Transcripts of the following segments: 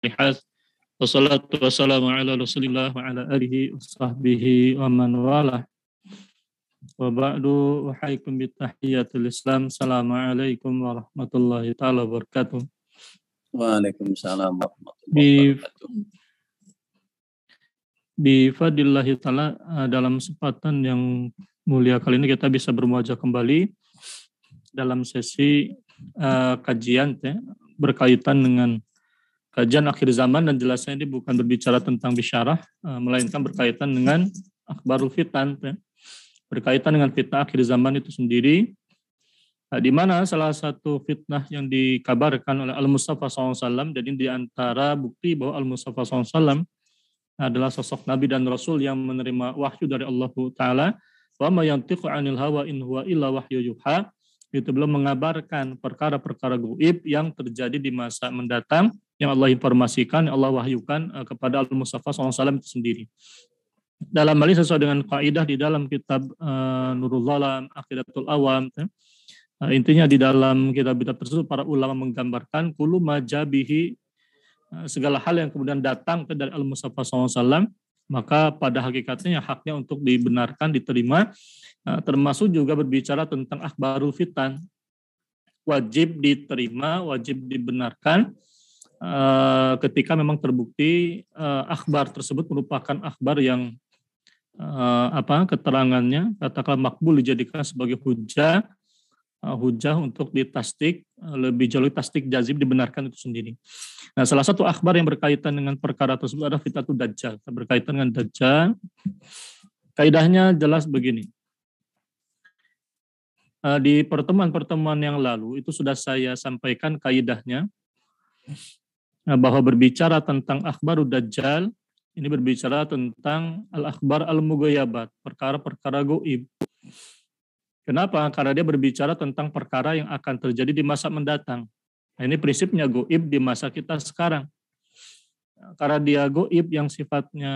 lihat wassalatu wassalamu ala rasulillah wa ala alihi wa sahbihi wa man wala wa ba'du wa haikum bitahiyatul islam assalamualaikum warahmatullahi ta'ala wabarakatuh. Waalaikumsalam warahmatullahi wabarakatuh. Bi fadillahi ta'ala, dalam kesempatan yang mulia kali ini kita bisa bermuajah kembali dalam sesi kajian berkaitan dengan kajian akhir zaman, dan jelasnya ini bukan berbicara tentang bisyarah, melainkan berkaitan dengan akhbarul fitan, berkaitan dengan fitnah akhir zaman itu sendiri, di mana salah satu fitnah yang dikabarkan oleh Al-Mustafa SAW, jadi di antara bukti bahwa Al-Mustafa SAW adalah sosok Nabi dan Rasul yang menerima wahyu dari Allah Ta'ala, wa ma yantiqu 'anil hawa in huwa illa wahyu yuha, itu belum mengabarkan perkara-perkara gaib yang terjadi di masa mendatang, yang Allah informasikan, yang Allah wahyukan kepada Al-Mustafa SAW itu sendiri. Dalam hal ini sesuai dengan kaidah di dalam kitab Nurul Zalam, Aqidatul Awam, intinya di dalam kitab-kitab tersebut para ulama menggambarkan kullu majabihi, segala hal yang kemudian datang dari Al-Mustafa SAW, maka pada hakikatnya haknya untuk dibenarkan, diterima, termasuk juga berbicara tentang akhbarul fitan, wajib diterima, wajib dibenarkan ketika memang terbukti akhbar tersebut merupakan akhbar yang keterangannya katakanlah makbul, dijadikan sebagai hujah untuk ditasdik, lebih jauh tasdik jazib, dibenarkan itu sendiri. Nah, salah satu akhbar yang berkaitan dengan perkara tersebut adalah fitnatul dajjal. Berkaitan dengan dajjal, kaidahnya jelas begini. Di pertemuan-pertemuan yang lalu itu sudah saya sampaikan kaidahnya, bahwa berbicara tentang akhbarud dajjal ini berbicara tentang al-akhbar al-mughayabat, perkara-perkara gaib. Kenapa? Karena dia berbicara tentang perkara yang akan terjadi di masa mendatang. Nah, ini prinsipnya gaib di masa kita sekarang. Karena dia gaib yang sifatnya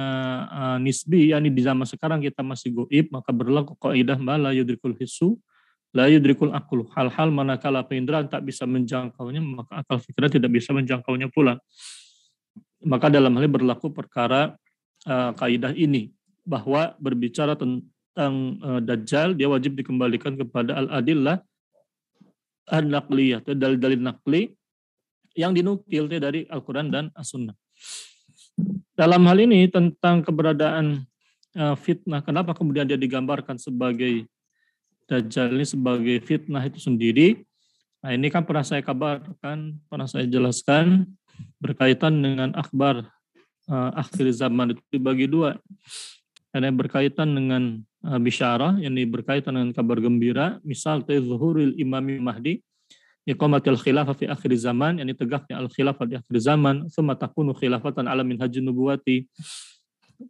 nisbi, yakni di zaman sekarang kita masih gaib, maka berlaku kaidah ma la yudrikul hissu la yudrikul aqlu. Hal-hal manakala pendengaran tak bisa menjangkaunya, maka akal pikiran tidak bisa menjangkaunya pula. Maka dalam hal ini berlaku perkara kaidah ini, bahwa berbicara tentang Dajjal, dia wajib dikembalikan kepada al-adillah an-naqliyah, dalil-dalil naqli yang dinukil dari Al-Quran dan As-Sunnah. Dalam hal ini tentang keberadaan fitnah, kenapa kemudian dia digambarkan sebagai Dajjal ini sebagai fitnah itu sendiri. Nah, ini kan pernah saya kabarkan, pernah saya jelaskan berkaitan dengan akhbar akhir zaman itu dibagi dua. Ada yang berkaitan dengan bisyarah, yang berkaitan dengan kabar gembira, misal zuhuril imami mahdi, iqamatil khilafah fi akhir zaman, yang tegaknya al-khilafah di akhir zaman, thumma takunu khilafatan ala minhajin nubuwati.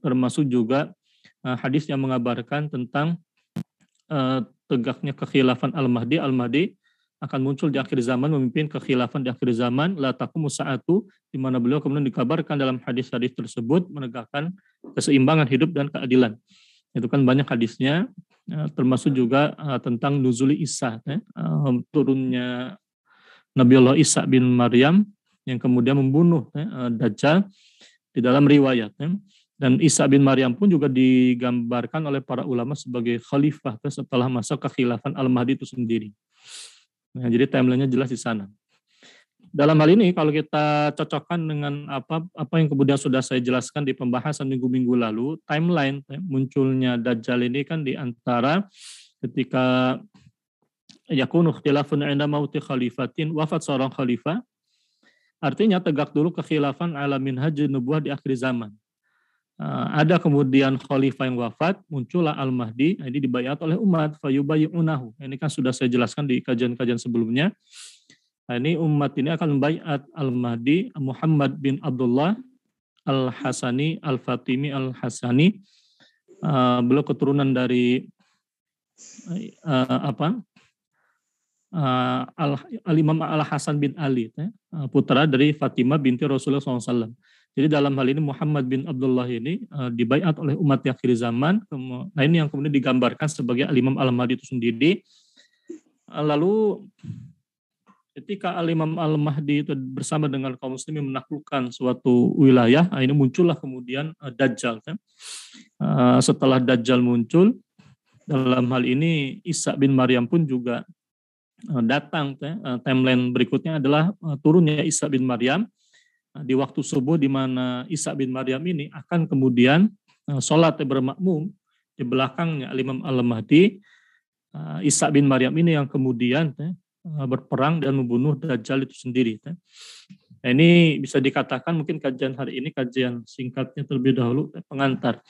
Termasuk juga hadis yang mengabarkan tentang tegaknya kekhilafan al-mahdi. Al-mahdi akan muncul di akhir zaman, memimpin kekhilafan di akhir zaman, la taqumu sa'atu, di mana beliau kemudian dikabarkan dalam hadis-hadis tersebut menegakkan keseimbangan hidup dan keadilan. Itu kan banyak hadisnya, termasuk juga tentang nuzuli Isa, turunnya Nabiullah Isa bin Maryam yang kemudian membunuh Dajjal di dalam riwayat. Dan Isa bin Maryam pun juga digambarkan oleh para ulama sebagai khalifah setelah masa kekhilafan Al-Mahdi itu sendiri. Nah, jadi timeline-nya jelas di sana. Dalam hal ini kalau kita cocokkan dengan apa yang kemudian sudah saya jelaskan di pembahasan minggu-minggu lalu, timeline munculnya Dajjal ini kan di antara ketika yakunu ikhtilafun 'inda mauti khalifatin, wafat seorang khalifah, artinya tegak dulu kekhilafan ala minhajun nubuwah di akhir zaman. Ada kemudian khalifah yang wafat, muncullah Al-Mahdi, ini dibayat oleh umat, fayubayyunahu. Ini kan sudah saya jelaskan di kajian-kajian sebelumnya. Nah, ini umat ini akan membayat Al-Mahdi, Muhammad bin Abdullah Al-Hasani, Al-Fatimi Al-Hasani. Beliau keturunan dari Al-Imam Al-Hasan bin Ali, putra dari Fatimah binti Rasulullah SAW. Jadi dalam hal ini Muhammad bin Abdullah ini dibaiat oleh umat di akhir zaman. Nah, ini yang kemudian digambarkan sebagai Al-Imam Al-Mahdi itu sendiri. Lalu ketika Al-Imam Al-Mahdi itu bersama dengan kaum muslimin menaklukkan suatu wilayah, ini muncullah kemudian Dajjal. Setelah Dajjal muncul, dalam hal ini Isa bin Maryam pun juga datang. Timeline berikutnya adalah turunnya Isa bin Maryam di waktu subuh, di mana Isa bin Maryam ini akan kemudian sholat bermakmum di belakangnya Imam Al-Mahdi. Isa bin Maryam ini yang kemudian berperang dan membunuh Dajjal itu sendiri. Nah, ini bisa dikatakan mungkin kajian hari ini kajian singkatnya terlebih dahulu, pengantar.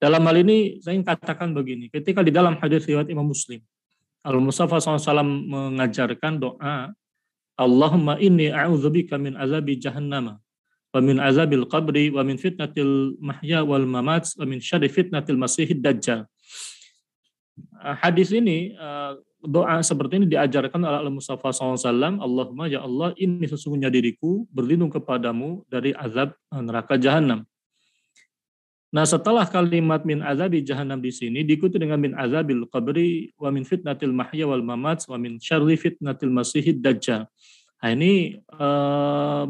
Dalam hal ini saya ingin katakan begini, ketika di dalam hadis riwayat Imam Muslim, Al-Mustafa SAW mengajarkan doa, Allahumma inni a'udzubika min azabi jahannam wa min azabil qabri wa min fitnatil mahya wal mamat wa min syarri fitnatil masihid dajjal. Hadis ini, doa seperti ini diajarkan oleh Al-Mustafa SAW, Allahumma ya Allah, ini sesungguhnya diriku berlindung kepadamu dari azab neraka jahanam. Nah, setelah kalimat min azabi jahannam di sini diikuti dengan min azabil qabri wa min fitnatil mahya wal mamat wa min syarri fitnatil masihid dajjal. Nah, ini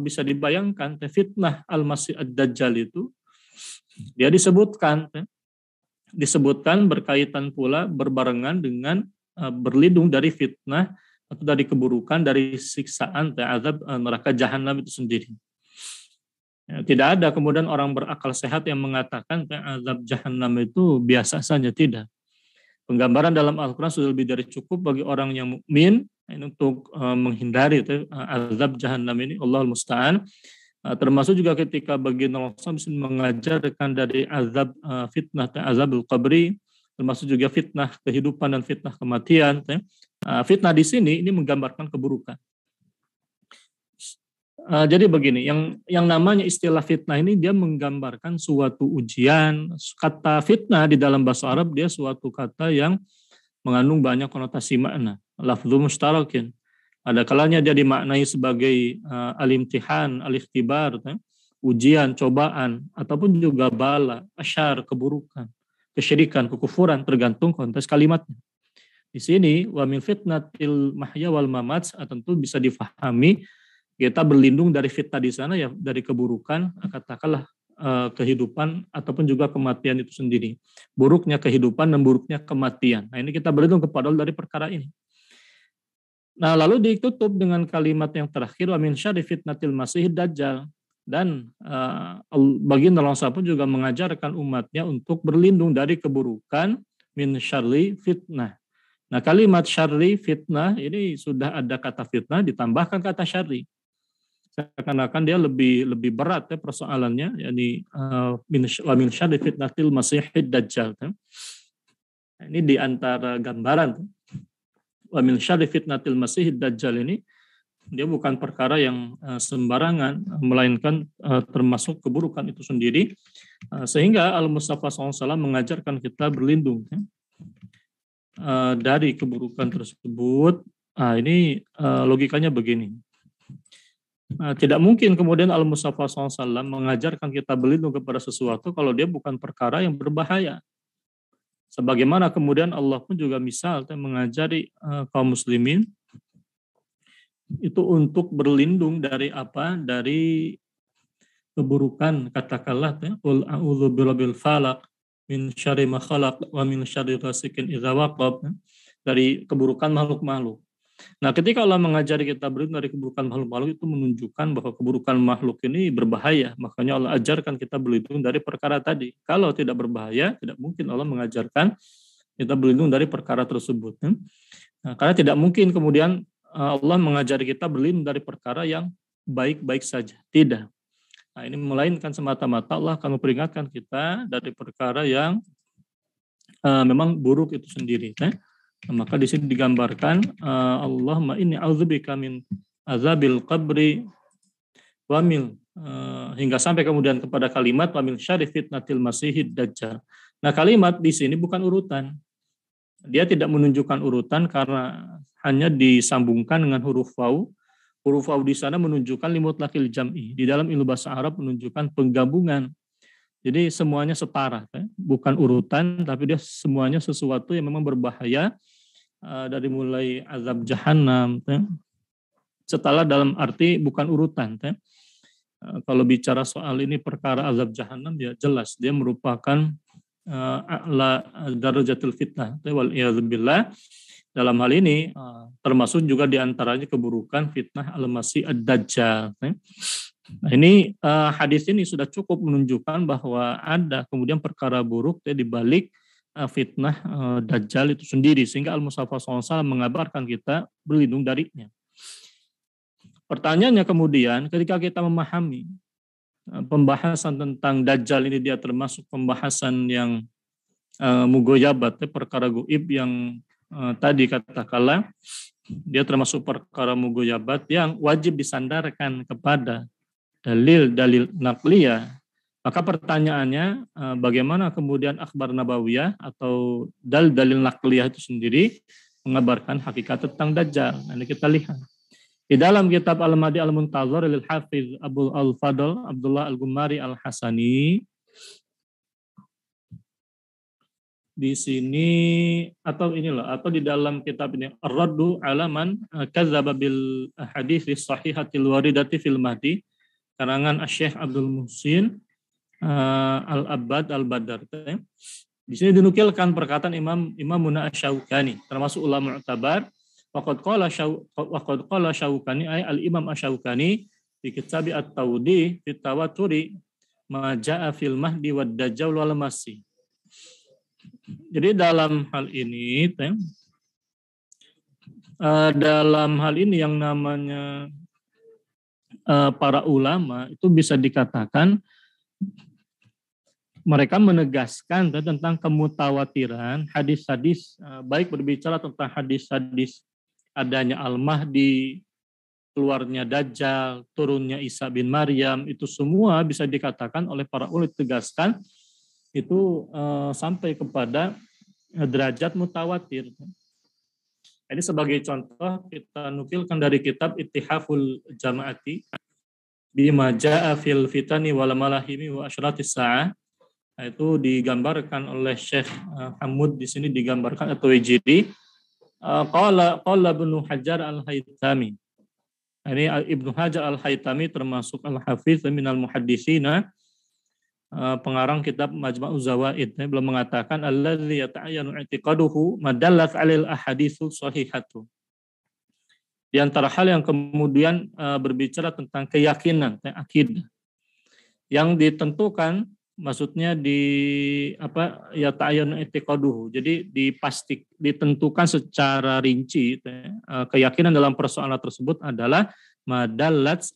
bisa dibayangkan fitnah al-masih ad-dajjal itu dia disebutkan berkaitan pula berbarengan dengan berlindung dari fitnah atau dari keburukan, dari siksaan azab neraka jahanam itu sendiri. Tidak ada kemudian orang berakal sehat yang mengatakan azab jahanam itu biasa saja, tidak. Penggambaran dalam Al-Quran sudah lebih dari cukup bagi orang yang mukmin untuk menghindari azab jahanam ini, Allahul Musta'an. Termasuk juga ketika bagi Nabi mengajarkan dari azab fitnah azabul qabri, termasuk juga fitnah kehidupan dan fitnah kematian. Fitnah di sini ini menggambarkan keburukan. Jadi begini, yang namanya istilah fitnah ini dia menggambarkan suatu ujian. Kata fitnah di dalam bahasa Arab dia suatu kata yang mengandung banyak konotasi makna. Lafdhu mushtarakin. Ada kalanya dia dimaknai sebagai al-imtihan, al-ikhtibar, ujian, cobaan, ataupun juga bala, asyar, keburukan, kesyirikan, kekufuran, tergantung konteks kalimatnya. Di sini wa min fitnatil mahya wal mamat tentu bisa difahami kita berlindung dari fitnah di sana, ya dari keburukan, katakanlah kehidupan ataupun juga kematian itu sendiri. Buruknya kehidupan dan buruknya kematian. Nah, ini kita berlindung kepada Allah dari perkara ini. Nah, lalu ditutup dengan kalimat yang terakhir, wa min syarri fitnatil masihid dajjal. Dan baginda Allah pun juga mengajarkan umatnya untuk berlindung dari keburukan min syarri fitnah. Nah, kalimat syarri fitnah ini sudah ada kata fitnah ditambahkan kata syarri. Seakan-akan dia lebih berat persoalannya, yakni wa min syarri fitnatil masihid dajjal. Ini di antara gambaran wa min syarri fitnatil masihid dajjal ini dia bukan perkara yang sembarangan, melainkan termasuk keburukan itu sendiri, sehingga Al-Mustafa SAW mengajarkan kita berlindung dari keburukan tersebut. Ini logikanya begini. Tidak mungkin kemudian Al-Mustafa SAW mengajarkan kita berlindung kepada sesuatu kalau dia bukan perkara yang berbahaya. Sebagaimana kemudian Allah pun juga misal mengajari kaum muslimin itu untuk berlindung dari apa? Dari keburukan, katakanlah qul a'udzu birabbil falaq min syarri ma khalaq wa min syarri ghasikin idza waqab, dari keburukan makhluk-makhluk. Nah, ketika Allah mengajari kita berlindung dari keburukan makhluk-makhluk, itu menunjukkan bahwa keburukan makhluk ini berbahaya. Makanya Allah ajarkan kita berlindung dari perkara tadi. Kalau tidak berbahaya, tidak mungkin Allah mengajarkan kita berlindung dari perkara tersebut. Nah, karena tidak mungkin kemudian Allah mengajari kita berlindung dari perkara yang baik-baik saja. Tidak. Nah, ini melainkan semata-mata Allah akan memperingatkan kita dari perkara yang memang buruk itu sendiri. Maka di sini digambarkan Allahumma inni a'udzubika min azabil qabri wa min hingga sampai kemudian kepada kalimat wa min syarri fitnatil masihid dajjal. Nah, kalimat di sini bukan urutan. Dia tidak menunjukkan urutan karena hanya disambungkan dengan huruf waw. Huruf waw di sana menunjukkan limutlaqil jam'i. Di dalam ilmu bahasa Arab menunjukkan penggabungan. Jadi semuanya setara, bukan urutan, tapi dia semuanya sesuatu yang memang berbahaya, dari mulai azab jahanam, Setelah dalam arti bukan urutan. Kalau bicara soal ini perkara azab jahanam, ya jelas dia merupakan a'la darajatul fitnah. Wal iyadzubillah. Dalam hal ini termasuk juga diantaranya keburukan fitnah al-masih ad-dajjal. Nah, ini hadis ini sudah cukup menunjukkan bahwa ada kemudian perkara buruk di balik fitnah dajjal itu sendiri, sehingga Al-Mustafa SAW mengabarkan kita berlindung darinya. Pertanyaannya kemudian ketika kita memahami pembahasan tentang dajjal ini, dia termasuk pembahasan yang mugoyabat, perkara goib yang tadi katakanlah dia termasuk perkara mugoyabat yang wajib disandarkan kepada dalil-dalil naqliyah. Maka pertanyaannya, bagaimana kemudian akhbar nabawiyah atau dalil-dalil naqliyah itu sendiri mengabarkan hakikat tentang dajjal. Nanti kita lihat di dalam kitab Al-Mahdi Al-Muntazar lil Hafiz Abu Al-Fadl Abdullah Al-Gumari Al-Hasani. Di sini atau di dalam kitab ini Ar-Raddu 'ala man kadzdzaba bil hadits shahihatil waridati fil Mahdi, karangan Syekh Abdul Muhsin Al-Abbad Al-Badar. Di sini dinukilkan perkataan Imam Asy-Syaukani, termasuk ulama mu'tabar. Waqad qala Syaukani ay al-Imam Asy-Syaukani di kitab At-Tawdi fi Tawaturi ma jaa fil Mahdi wad Dajjal wal Masih. Jadi dalam hal ini yang namanya para ulama itu bisa dikatakan mereka menegaskan tentang kemutawatiran hadis-hadis, baik berbicara tentang hadis-hadis adanya Al-Mahdi, keluarnya Dajjal, turunnya Isa bin Maryam, itu semua bisa dikatakan oleh para ulama tegaskan itu sampai kepada derajat mutawatir. Ini sebagai contoh kita nukilkan dari kitab Ittihaful Jama'ati bima jaa fil fitani wal malahimi wa asyratis sa'ah. Itu digambarkan oleh Syekh Hamud, di sini digambarkan atau WJD. Qala Ibnu Hajar Al-Haytami. Ini Ibnu Hajar Al-Haytami termasuk Al-Hafiz minal muhadditsina, pengarang kitab Majma'uz Zawaid, belum mengatakan allazi yata'ayyanu i'tiqaduhu madallat 'alal ahaditsu shahihatu. Di antara hal yang kemudian berbicara tentang keyakinan, akidah yang ditentukan, maksudnya ya ta'ayyanu i'tiqaduhu. Jadi ditentukan secara rinci keyakinan dalam persoalan tersebut adalah madallats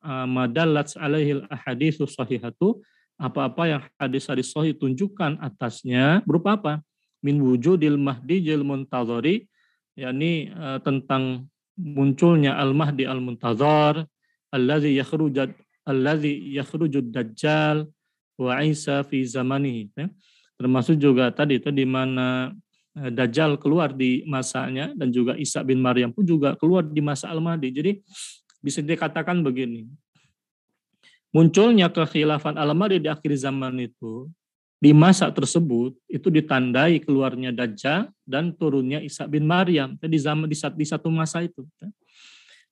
madallats alaihil ahaditsus shahihatu, apa-apa yang hadis-hadis sahih tunjukkan atasnya, berupa apa? Min wujudil mahdiyil muntazari, yakni tentang munculnya al-mahdi al-muntazar, allazi yakhrujud dajjal wa Isa fi zamanihi. Termasuk juga tadi itu di mana Dajjal keluar di masanya, dan juga Isa bin Maryam pun juga keluar di masa Al-Mahdi. Jadi bisa dikatakan begini, munculnya kekhilafan Al-Mahdi di akhir zaman itu, di masa tersebut itu ditandai keluarnya Dajjal dan turunnya Isa bin Maryam di satu masa itu.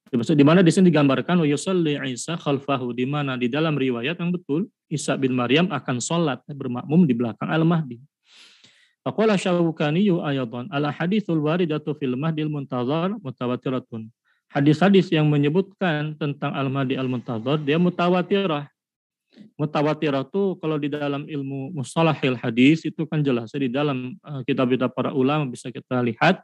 Di mana di sini digambarkan wa yusalli Isa khalfahu, di mana di dalam riwayat yang betul Isa bin Maryam akan sholat bermakmum di belakang Al-Mahdi. Faqala Syaukani ayatan ala haditsul waridatu fil Mahdil Muntazar mutawatiratun. Hadis-hadis yang menyebutkan tentang Al-Mahdi Al-Muntazar dia mutawatirah. Mutawatirah itu kalau di dalam ilmu mustalahil hadis itu kan jelas di dalam kitab-kitab para ulama bisa kita lihat.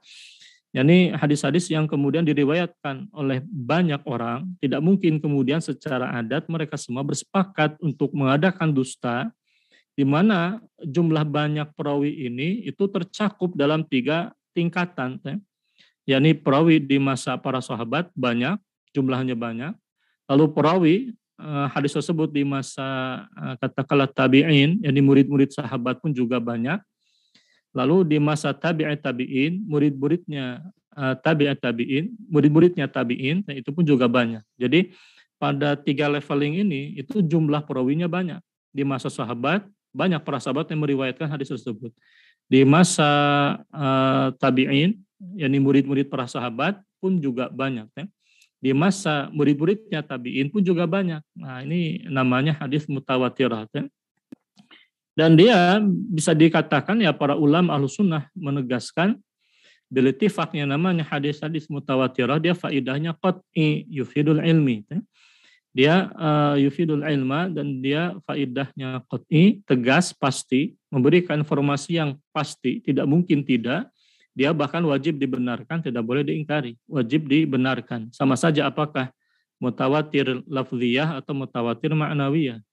Yani hadis-hadis yang kemudian diriwayatkan oleh banyak orang, tidak mungkin kemudian secara adat mereka semua bersepakat untuk mengadakan dusta, di mana jumlah banyak perawi ini itu tercakup dalam 3 tingkatan. yakni perawi di masa para sahabat banyak, jumlahnya banyak. Lalu perawi hadis tersebut di masa katakanlah tabi'in, yakni murid-murid sahabat pun juga banyak. Lalu di masa tabi'in, murid-muridnya tabi'in, murid-muridnya tabi'in, itu pun juga banyak. Jadi pada 3 leveling ini itu jumlah perawinya banyak. Di masa sahabat banyak para sahabat yang meriwayatkan hadis tersebut. Di masa tabi'in, yakni murid-murid para sahabat pun juga banyak. Ya. di masa murid-muridnya tabi'in pun juga banyak. Nah, ini namanya hadis mutawatirah. Ya. Dan dia bisa dikatakan ya para ulama Ahlus Sunnah menegaskan bilittifaqnya namanya hadis-hadis mutawatirah, dia faidahnya qat'i yufidul ilmi. Ya. Dia yufidul ilma dan dia faidahnya qat'i, tegas, pasti, memberikan informasi yang pasti, tidak mungkin tidak. Dia bahkan wajib dibenarkan, tidak boleh diingkari, wajib dibenarkan. Sama saja apakah mutawatir lafziyah atau mutawatir ma'nawiyah.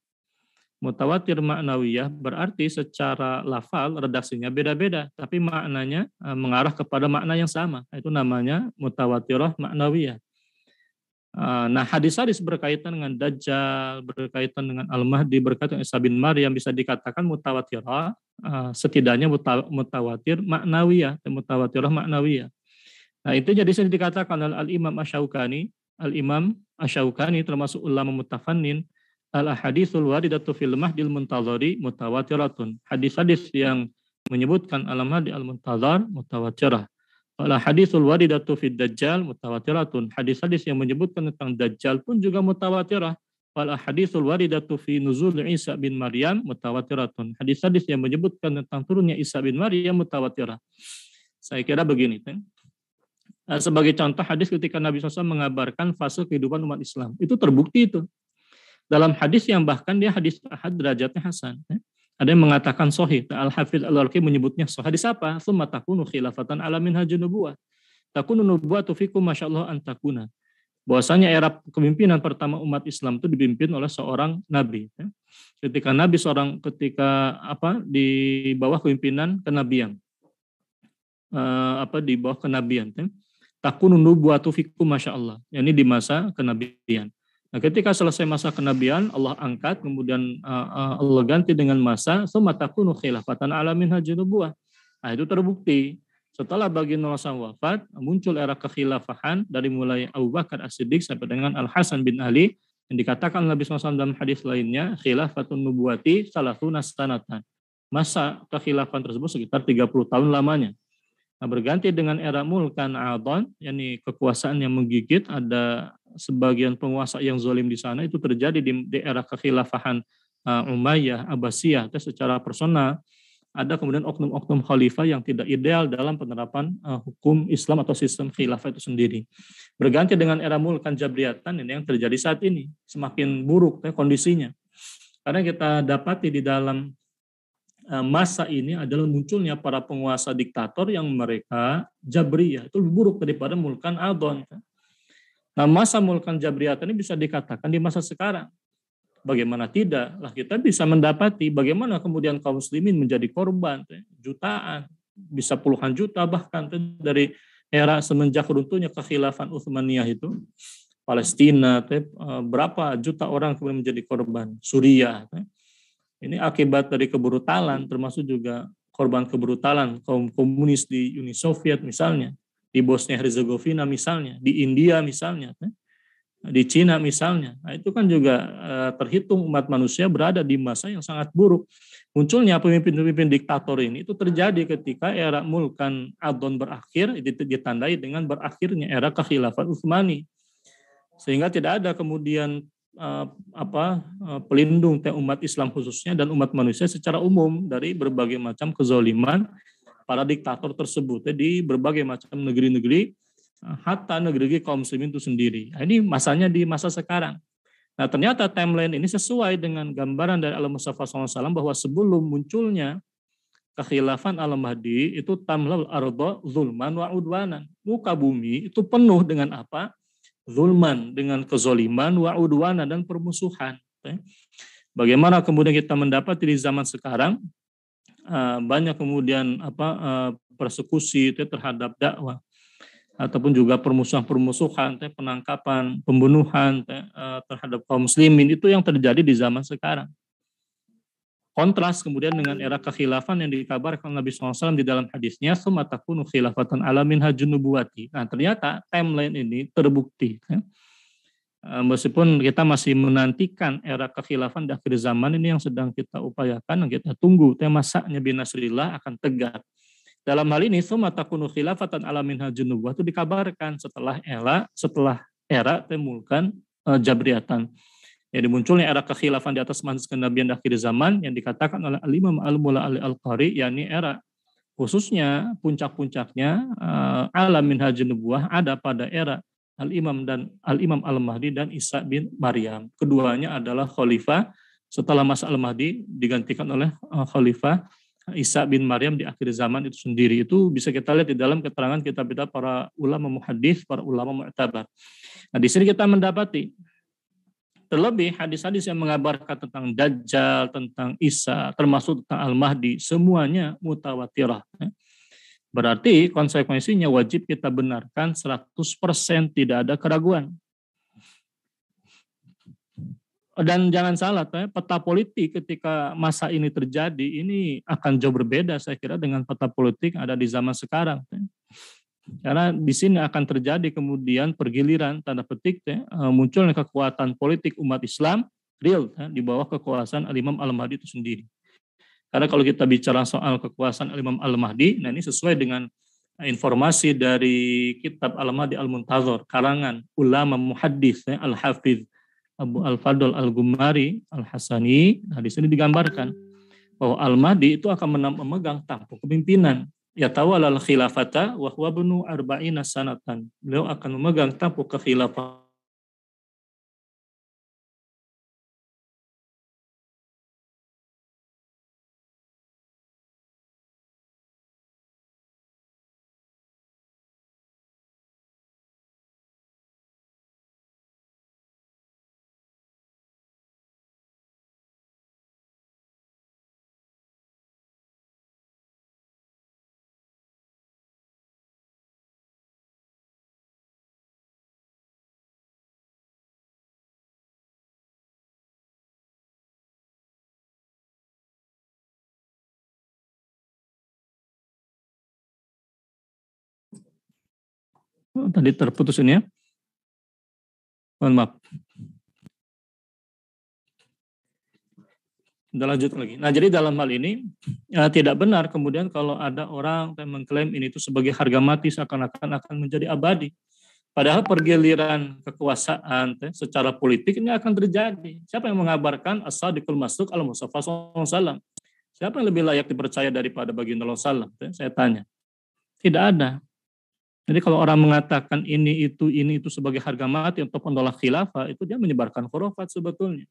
Mutawatir ma'nawiyah berarti secara lafal redaksinya beda-beda, tapi maknanya mengarah kepada makna yang sama. Itu namanya mutawatirah ma'nawiyah. Nah, hadis-hadis berkaitan dengan Dajjal, berkaitan dengan Al-Mahdi, berkaitan dengan Isa bin Maryam bisa dikatakan mutawatirah, setidaknya mutawatir ma'nawiyah, mutawatirah ma'nawiyah. Nah, itu jadi dikatakan oleh Al-Imam Asy-Syaukani termasuk ulama mutafannin, al-ahaditsul waridatu fil mahdil muntazari mutawatiratun. Hadis-hadis yang menyebutkan al-mahdi al-muntazar mutawatirah. Al-haditsul waridatu fid dajjal mutawatiratun. Hadis-hadis yang menyebutkan tentang dajjal pun juga mutawatirah. Al-haditsul waridatu fi nuzul Isa bin Maryam mutawatiratun. Hadis-hadis yang menyebutkan tentang turunnya Isa bin Maryam mutawatirah. Saya kira begini. Sebagai contoh hadis ketika Nabi SAW mengabarkan fase kehidupan umat Islam. Itu terbukti itu. Dalam hadis yang bahkan dia hadis ahad derajatnya hasan. Ada yang mengatakan sahih. Al-Hafidz Al-Warqi menyebutnya sahih. Hadis apa? Tsumma takunu khilafatan ala minhajun nubuwah. Takunu nubuwatu fikum masyaallah an takuna. Bahwasanya era kepemimpinan pertama umat Islam itu dipimpin oleh seorang nabi. Ketika di bawah kepemimpinan kenabian. Di bawah kenabian. Takunu nubuwatu fikum masyaallah. Yani di masa kenabian. Nah, ketika selesai masa kenabian, Allah angkat, kemudian Allah ganti dengan masa tsumma takunu khilafatan ala minhajun nubuwah. Nah, itu terbukti. Setelah baginda Rasulullah wafat, muncul era kekhilafahan dari mulai Abu Bakar As-Siddiq sampai dengan Al-Hasan bin Ali, yang dikatakan Nabi SAW dalam hadis lainnya, khilafatun nubuwati salasuna sanatan. Masa kekhilafan tersebut sekitar 30 tahun lamanya. Nah, berganti dengan era mulkan adhan, yakni kekuasaan yang menggigit, ada sebagian penguasa yang zalim di sana, itu terjadi di era kekhilafahan Umayyah, Abbasiyah. Secara personal, ada kemudian oknum-oknum khalifah yang tidak ideal dalam penerapan hukum Islam atau sistem khilafah itu sendiri. Berganti dengan era mulkan jabriyatan, ini yang terjadi saat ini, semakin buruk kondisinya. Karena kita dapati di dalam masa ini adalah munculnya para penguasa diktator yang mereka jabriyah, itu lebih buruk daripada mulkan adhan. Nah, masa mulkan jabriyah ini bisa dikatakan di masa sekarang. Bagaimana tidak? Lah, kita bisa mendapati bagaimana kemudian kaum muslimin menjadi korban jutaan, bisa puluhan juta bahkan dari era semenjak runtuhnya kekhilafan Utsmaniyah itu. Palestina, berapa juta orang kemudian menjadi korban. Suriah. Ini akibat dari kebrutalan, termasuk juga korban kebrutalan kaum komunis di Uni Soviet misalnya, di Bosnia Herzegovina misalnya, di India misalnya, di Cina misalnya. Nah, itu kan juga terhitung umat manusia berada di masa yang sangat buruk. Munculnya pemimpin-pemimpin diktator ini itu terjadi ketika era mulkan adhan berakhir, ditandai dengan berakhirnya era kekhilafan Utsmani. Sehingga tidak ada kemudian pelindung umat Islam khususnya dan umat manusia secara umum dari berbagai macam kezaliman para diktator tersebut di berbagai macam negeri-negeri, hatta negeri kaum muslimin itu sendiri. Nah, ini masanya di masa sekarang. Nah, ternyata timeline ini sesuai dengan gambaran dari Al-Mustafa SAW bahwa sebelum munculnya kekhilafan Al-Mahdi itu tamlal arda zulman wa udwanan. Muka bumi itu penuh dengan apa? Zulman, dengan kezoliman, wa'udwana, dan permusuhan. Bagaimana kemudian kita mendapat di zaman sekarang banyak kemudian persekusi terhadap dakwah ataupun juga permusuhan, penangkapan, pembunuhan terhadap kaum muslimin, itu yang terjadi di zaman sekarang. Kontras kemudian dengan era kekhilafan yang dikabarkan Nabi SAW di dalam hadisnya, tsumma takunu khilafatan ala minhajun nubuwati. Nah, ternyata timeline ini terbukti. Meskipun kita masih menantikan era kekhilafan di akhir zaman ini yang sedang kita upayakan, yang kita tunggu, masanya binasrillah akan tegak. Dalam hal ini, tsumma takunu khilafatan ala minhajun nubuwah itu dikabarkan setelah era timbulkan Jabriyatan. Jadi munculnya era kekhilafan di atas manhaj kenabian di akhir zaman yang dikatakan oleh Al-Imam Al-Mula Al-Qari, yakni era khususnya puncak-puncaknya alam minhajun nubuwah ada pada era Al-Imam Al-Mahdi dan Isa bin Maryam. Keduanya adalah khalifah setelah masa Al-Mahdi digantikan oleh khalifah Isa bin Maryam di akhir zaman itu sendiri. Itu bisa kita lihat di dalam keterangan kitab-kitab para ulama muhaddits, para ulama mu'tabar. Nah, di sini kita mendapati terlebih hadis-hadis yang mengabarkan tentang Dajjal, tentang Isa, termasuk tentang Al-Mahdi, semuanya mutawatirah. Berarti konsekuensinya wajib kita benarkan 100%, tidak ada keraguan. Dan jangan salah, peta politik ketika masa ini terjadi, ini akan jauh berbeda saya kira dengan peta politik yang ada di zaman sekarang. Karena di sini akan terjadi kemudian pergiliran tanda petik munculnya kekuatan politik umat Islam real di bawah kekuasaan Al-Imam Al-Mahdi itu sendiri. Karena kalau kita bicara soal kekuasaan Al-Imam Al-Mahdi, nah ini sesuai dengan informasi dari kitab Al-Mahdi Al-Muntazar, karangan ulama muhaddits Al-Hafidz Abu Al-Fadl Al-Gumari Al-Hasani. Nah, di sini digambarkan bahwa Al-Mahdi itu akan memegang tampuk kepimpinan. Yatawallal khilafata wa huwa ibnu arba'ina sanatan. Beliau akan memegang tampuk kekhilafah tadi terputus ini ya. Mohon maaf. Kita lanjut lagi. Nah, jadi dalam hal ini tidak benar kemudian kalau ada orang yang mengklaim ini itu sebagai harga mati seakan-akan akan menjadi abadi. Padahal pergiliran kekuasaan secara politik ini akan terjadi. Siapa yang mengabarkan as-sadiqul masduq al-Mustafa SAW? Siapa yang lebih layak dipercaya daripada baginda SAW? Saya tanya. Tidak ada. Jadi kalau orang mengatakan ini itu sebagai harga mati untuk menolak khilafah, itu dia menyebarkan khurafat sebetulnya.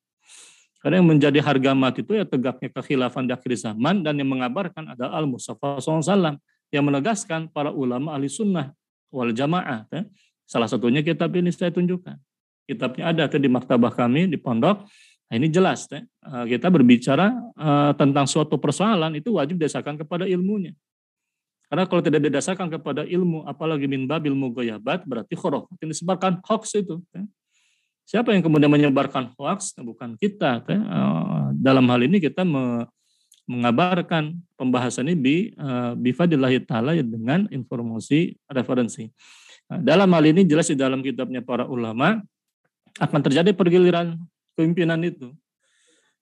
Karena yang menjadi harga mati itu ya tegaknya kekhilafan di akhir zaman, dan yang mengabarkan adalah Al-Mustafa SAW yang menegaskan para ulama ahli sunnah wal jamaah. Salah satunya kitab ini saya tunjukkan. Kitabnya ada di maktabah kami di pondok. Nah, ini jelas kita berbicara tentang suatu persoalan itu wajib didasarkan kepada ilmunya. Karena kalau tidak didasarkan kepada ilmu, apalagi min babil mughayabat, berarti khurafat yang disebarkan hoax itu. Siapa yang kemudian menyebarkan hoax? Bukan kita. Dalam hal ini kita mengabarkan pembahasan ini bifadillahi ta'ala dengan informasi referensi. Dalam hal ini jelas di dalam kitabnya para ulama akan terjadi pergiliran kepimpinan itu.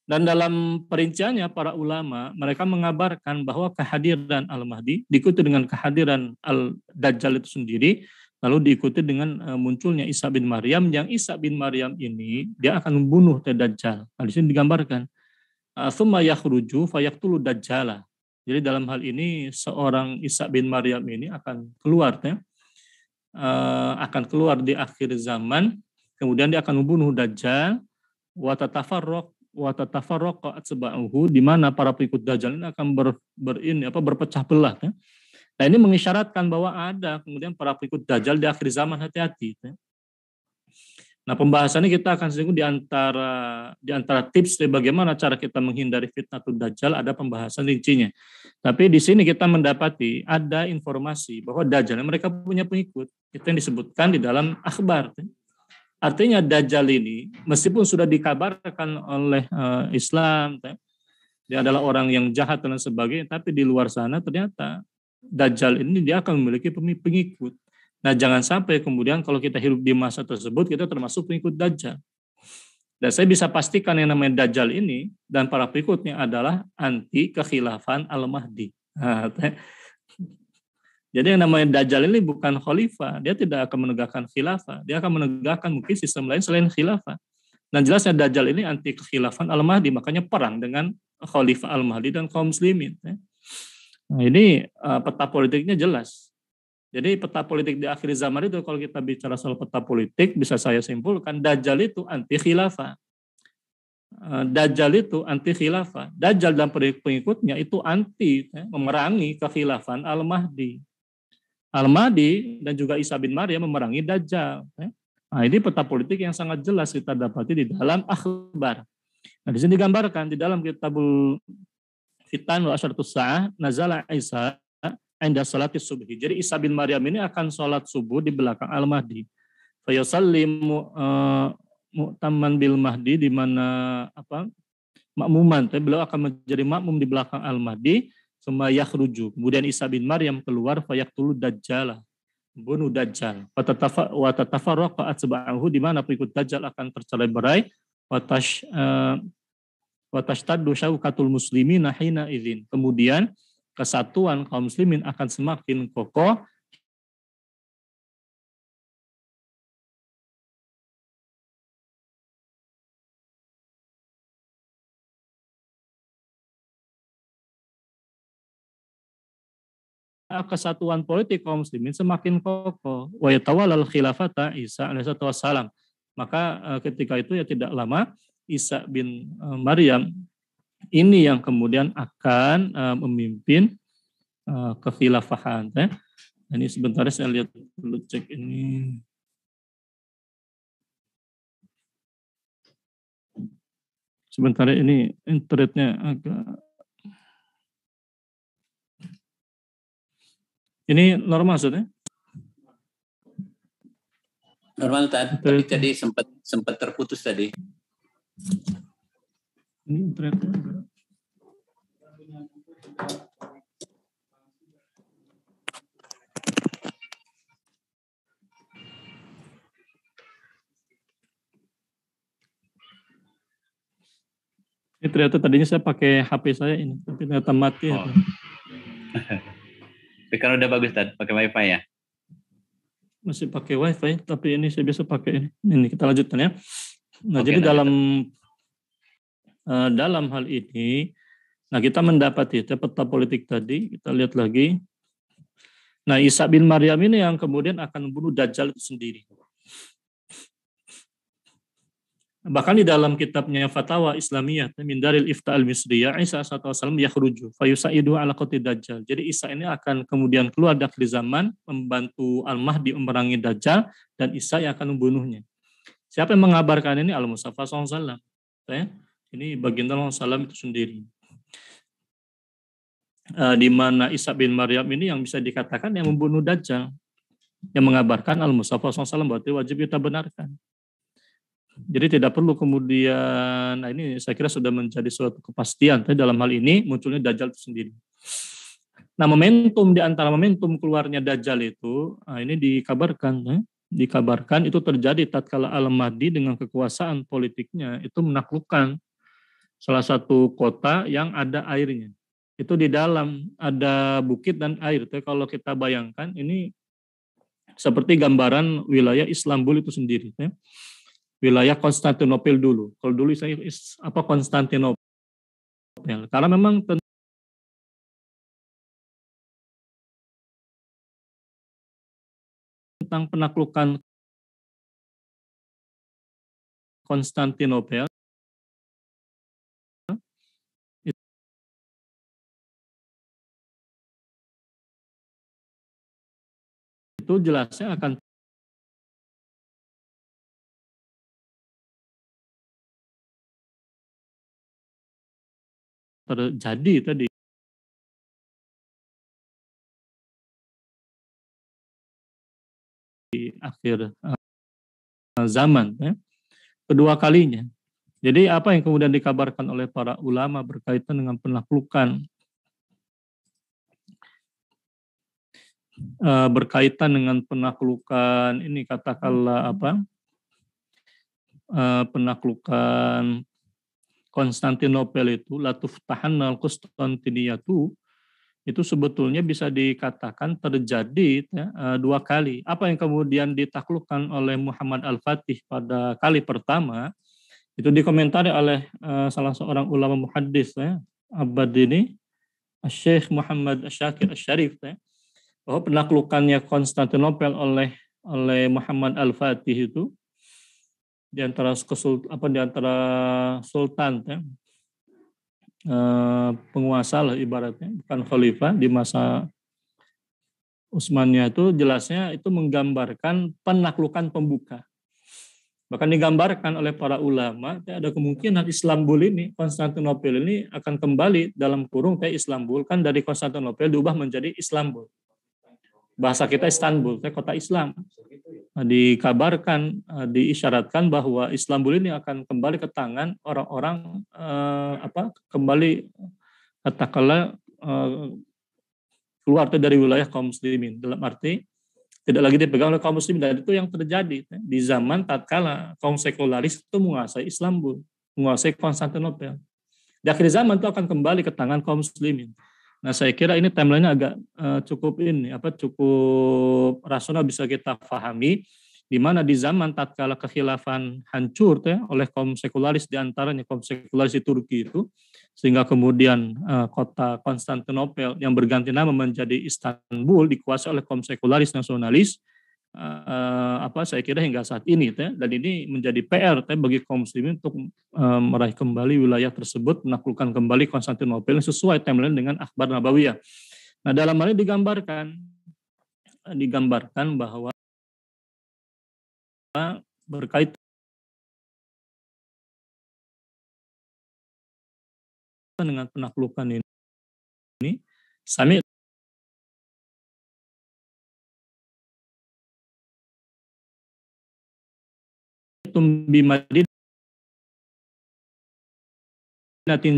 Dan dalam perinciannya para ulama, mereka mengabarkan bahwa kehadiran Al-Mahdi diikuti dengan kehadiran Al-Dajjal itu sendiri, lalu diikuti dengan munculnya Isa bin Maryam, yang Isa bin Maryam ini dia akan membunuh Dajjal. Nah, di sini digambarkan, "Tsumma yakhruju fayaqtulu Dajjala." Jadi dalam hal ini seorang Isa bin Maryam ini akan keluar, akan keluar di akhir zaman, kemudian dia akan membunuh Dajjal, wa tatafarraqu atba'uhu, di mana para pengikut Dajjal ini akan berpecah belah. Nah, ini mengisyaratkan bahwa ada kemudian para pengikut Dajjal di akhir zaman, hati-hati. Nah, pembahasannya kita akan singgung di antara tips bagaimana cara kita menghindari fitnatul Dajjal, ada pembahasan rincinya. Tapi di sini kita mendapati ada informasi bahwa Dajjal mereka punya pengikut. Itu yang disebutkan di dalam akhbar. Artinya Dajjal ini meskipun sudah dikabarkan oleh Islam, dia adalah orang yang jahat dan sebagainya, tapi di luar sana ternyata Dajjal ini dia akan memiliki pengikut. Nah, jangan sampai kemudian kalau kita hidup di masa tersebut kita termasuk pengikut Dajjal. Dan saya bisa pastikan yang namanya Dajjal ini dan para pengikutnya adalah anti kekhilafan Al-Mahdi. Jadi yang namanya Dajjal ini bukan khalifah, dia tidak akan menegakkan khilafah, dia akan menegakkan mungkin sistem lain selain khilafah. Dan jelasnya Dajjal ini anti kekhilafan Al-Mahdi, makanya perang dengan khalifah Al-Mahdi dan kaum muslimin. Nah, ini peta politiknya jelas. Jadi peta politik di akhir zaman itu, kalau kita bicara soal peta politik, bisa saya simpulkan Dajjal itu anti khilafah. Dajjal itu anti khilafah. Dajjal dan pengikutnya itu anti memerangi kekhilafan Al-Mahdi. Al-Mahdi dan juga Isa bin Maryam memerangi Dajjal. Nah, ini peta politik yang sangat jelas kita dapati di dalam akhbar. Nah, di sini digambarkan di dalam kitabul Fitan wa Asyaratus Sa'ah, nazala Isa inda salatis subhi. Jadi Isa bin Maryam ini akan sholat subuh di belakang Al-Mahdi. Fa yusallimu mu'tamman bil Mahdi, di mana makmuman, beliau akan menjadi makmum di belakang Al-Mahdi. Summa yakhruju, kemudian Isa bin Maryam keluar, fayaqtulu Dajjal, bunuh Dajjal. Wa tatafarraqa atba'ahu, di mana pengikut Dajjal akan tercerai-berai. Wa tashtaddu syaukatul muslimina hina idzin. Kemudian kesatuan kaum muslimin akan semakin kokoh kesatuan politik kaum muslimin semakin kokoh. Wa yatawallal khilafata Isa alaihi wassalam. Maka ketika itu ya tidak lama Isa bin Maryam ini yang kemudian akan memimpin kekhilafahan. Ini sebentar saya lihat dulu, cek ini. Sebentar ini internetnya agak. Ini normal maksudnya? Normal tadi sempat terputus tadi. Ini internetnya agak. Ini ternyata tadinya saya pakai HP saya ini, tapi ternyata mati. Oh. Kan udah bagus tadi, pakai wifi ya? Masih pakai wifi, tapi ini saya biasa pakai ini. Ini kita lanjutkan ya. Nah, Oke, jadi dalam hal ini, nah kita mendapati peta politik tadi, kita lihat lagi. Nah, Isa bin Maryam ini yang kemudian akan membunuh Dajjal itu sendiri. Bahkan di dalam kitabnya Fatawa Islamiyah min Daril Ifta al-Misriyah, Isa SAW yakhruju fayusaidu ala qatl Dajjal. Jadi Isa ini akan kemudian keluar di akhir zaman membantu Al-Mahdi memerangi Dajjal, dan Isa yang akan membunuhnya. Siapa yang mengabarkan ini? Al-Mustafa SAW. Ini baginda SAW itu sendiri. Di mana Isa bin Maryam ini yang bisa dikatakan yang membunuh Dajjal. Yang mengabarkan Al-Mustafa SAW, berarti wajib kita benarkan. Jadi tidak perlu kemudian, nah ini saya kira sudah menjadi suatu kepastian. Tapi dalam hal ini munculnya Dajjal itu sendiri. Nah, momentum di antara momentum keluarnya Dajjal itu, nah ini dikabarkan itu terjadi tatkala Al-Mahdi dengan kekuasaan politiknya itu menaklukkan salah satu kota yang ada airnya. Itu di dalam ada bukit dan air. Tapi kalau kita bayangkan ini seperti gambaran wilayah Istanbul itu sendiri. Wilayah Konstantinopel dulu. Kalau dulu saya Konstantinopel. Karena memang tentang penaklukan Konstantinopel itu jelasnya akan terjadi tadi di akhir zaman, kedua kalinya. Jadi apa yang kemudian dikabarkan oleh para ulama berkaitan dengan penaklukan ini, katakanlah penaklukan Konstantinopel itu, latuf tahanal Konstantiniyatu, itu sebetulnya bisa dikatakan terjadi dua kali. Apa yang kemudian ditaklukkan oleh Muhammad Al-Fatih pada kali pertama, itu dikomentari oleh salah seorang ulama muhaddis abad ini, Syekh Muhammad Syakir Asy-Syarif, bahwa penaklukannya Konstantinopel oleh Muhammad Al-Fatih itu di antara sultan penguasa lah ibaratnya, bukan khalifah di masa Utsmaniyah, itu jelasnya itu menggambarkan penaklukan pembuka. Bahkan digambarkan oleh para ulama, ada kemungkinan Istanbul ini, Konstantinopel ini akan kembali dalam kurung Istanbul, kan dari Konstantinopel diubah menjadi Istanbul. Bahasa kita Istanbul, kota Islam. Dikabarkan, diisyaratkan bahwa Istanbul ini akan kembali ke tangan orang-orang kembali katakanlah keluar dari wilayah kaum muslimin, dalam arti tidak lagi dipegang oleh kaum muslimin. Dan itu yang terjadi di zaman tatkala kaum sekularis itu menguasai Istanbul, menguasai Konstantinopel. Di akhir zaman itu akan kembali ke tangan kaum muslimin. Nah, saya kira ini timeline-nya agak cukup rasional bisa kita pahami, di mana di zaman tatkala kekhilafan hancur oleh kaum sekularis, di antaranya kaum sekularis di Turki itu, sehingga kemudian kota Konstantinopel yang berganti nama menjadi Istanbul dikuasai oleh kaum sekularis nasionalis. Saya kira hingga saat ini dan ini menjadi PR bagi kaum muslimin untuk meraih kembali wilayah tersebut, menaklukkan kembali Konstantinopel sesuai timeline dengan Akhbar Nabawiyah. Nah, dalam hal ini digambarkan bahwa berkaitan dengan penaklukan ini, sami bi madinatin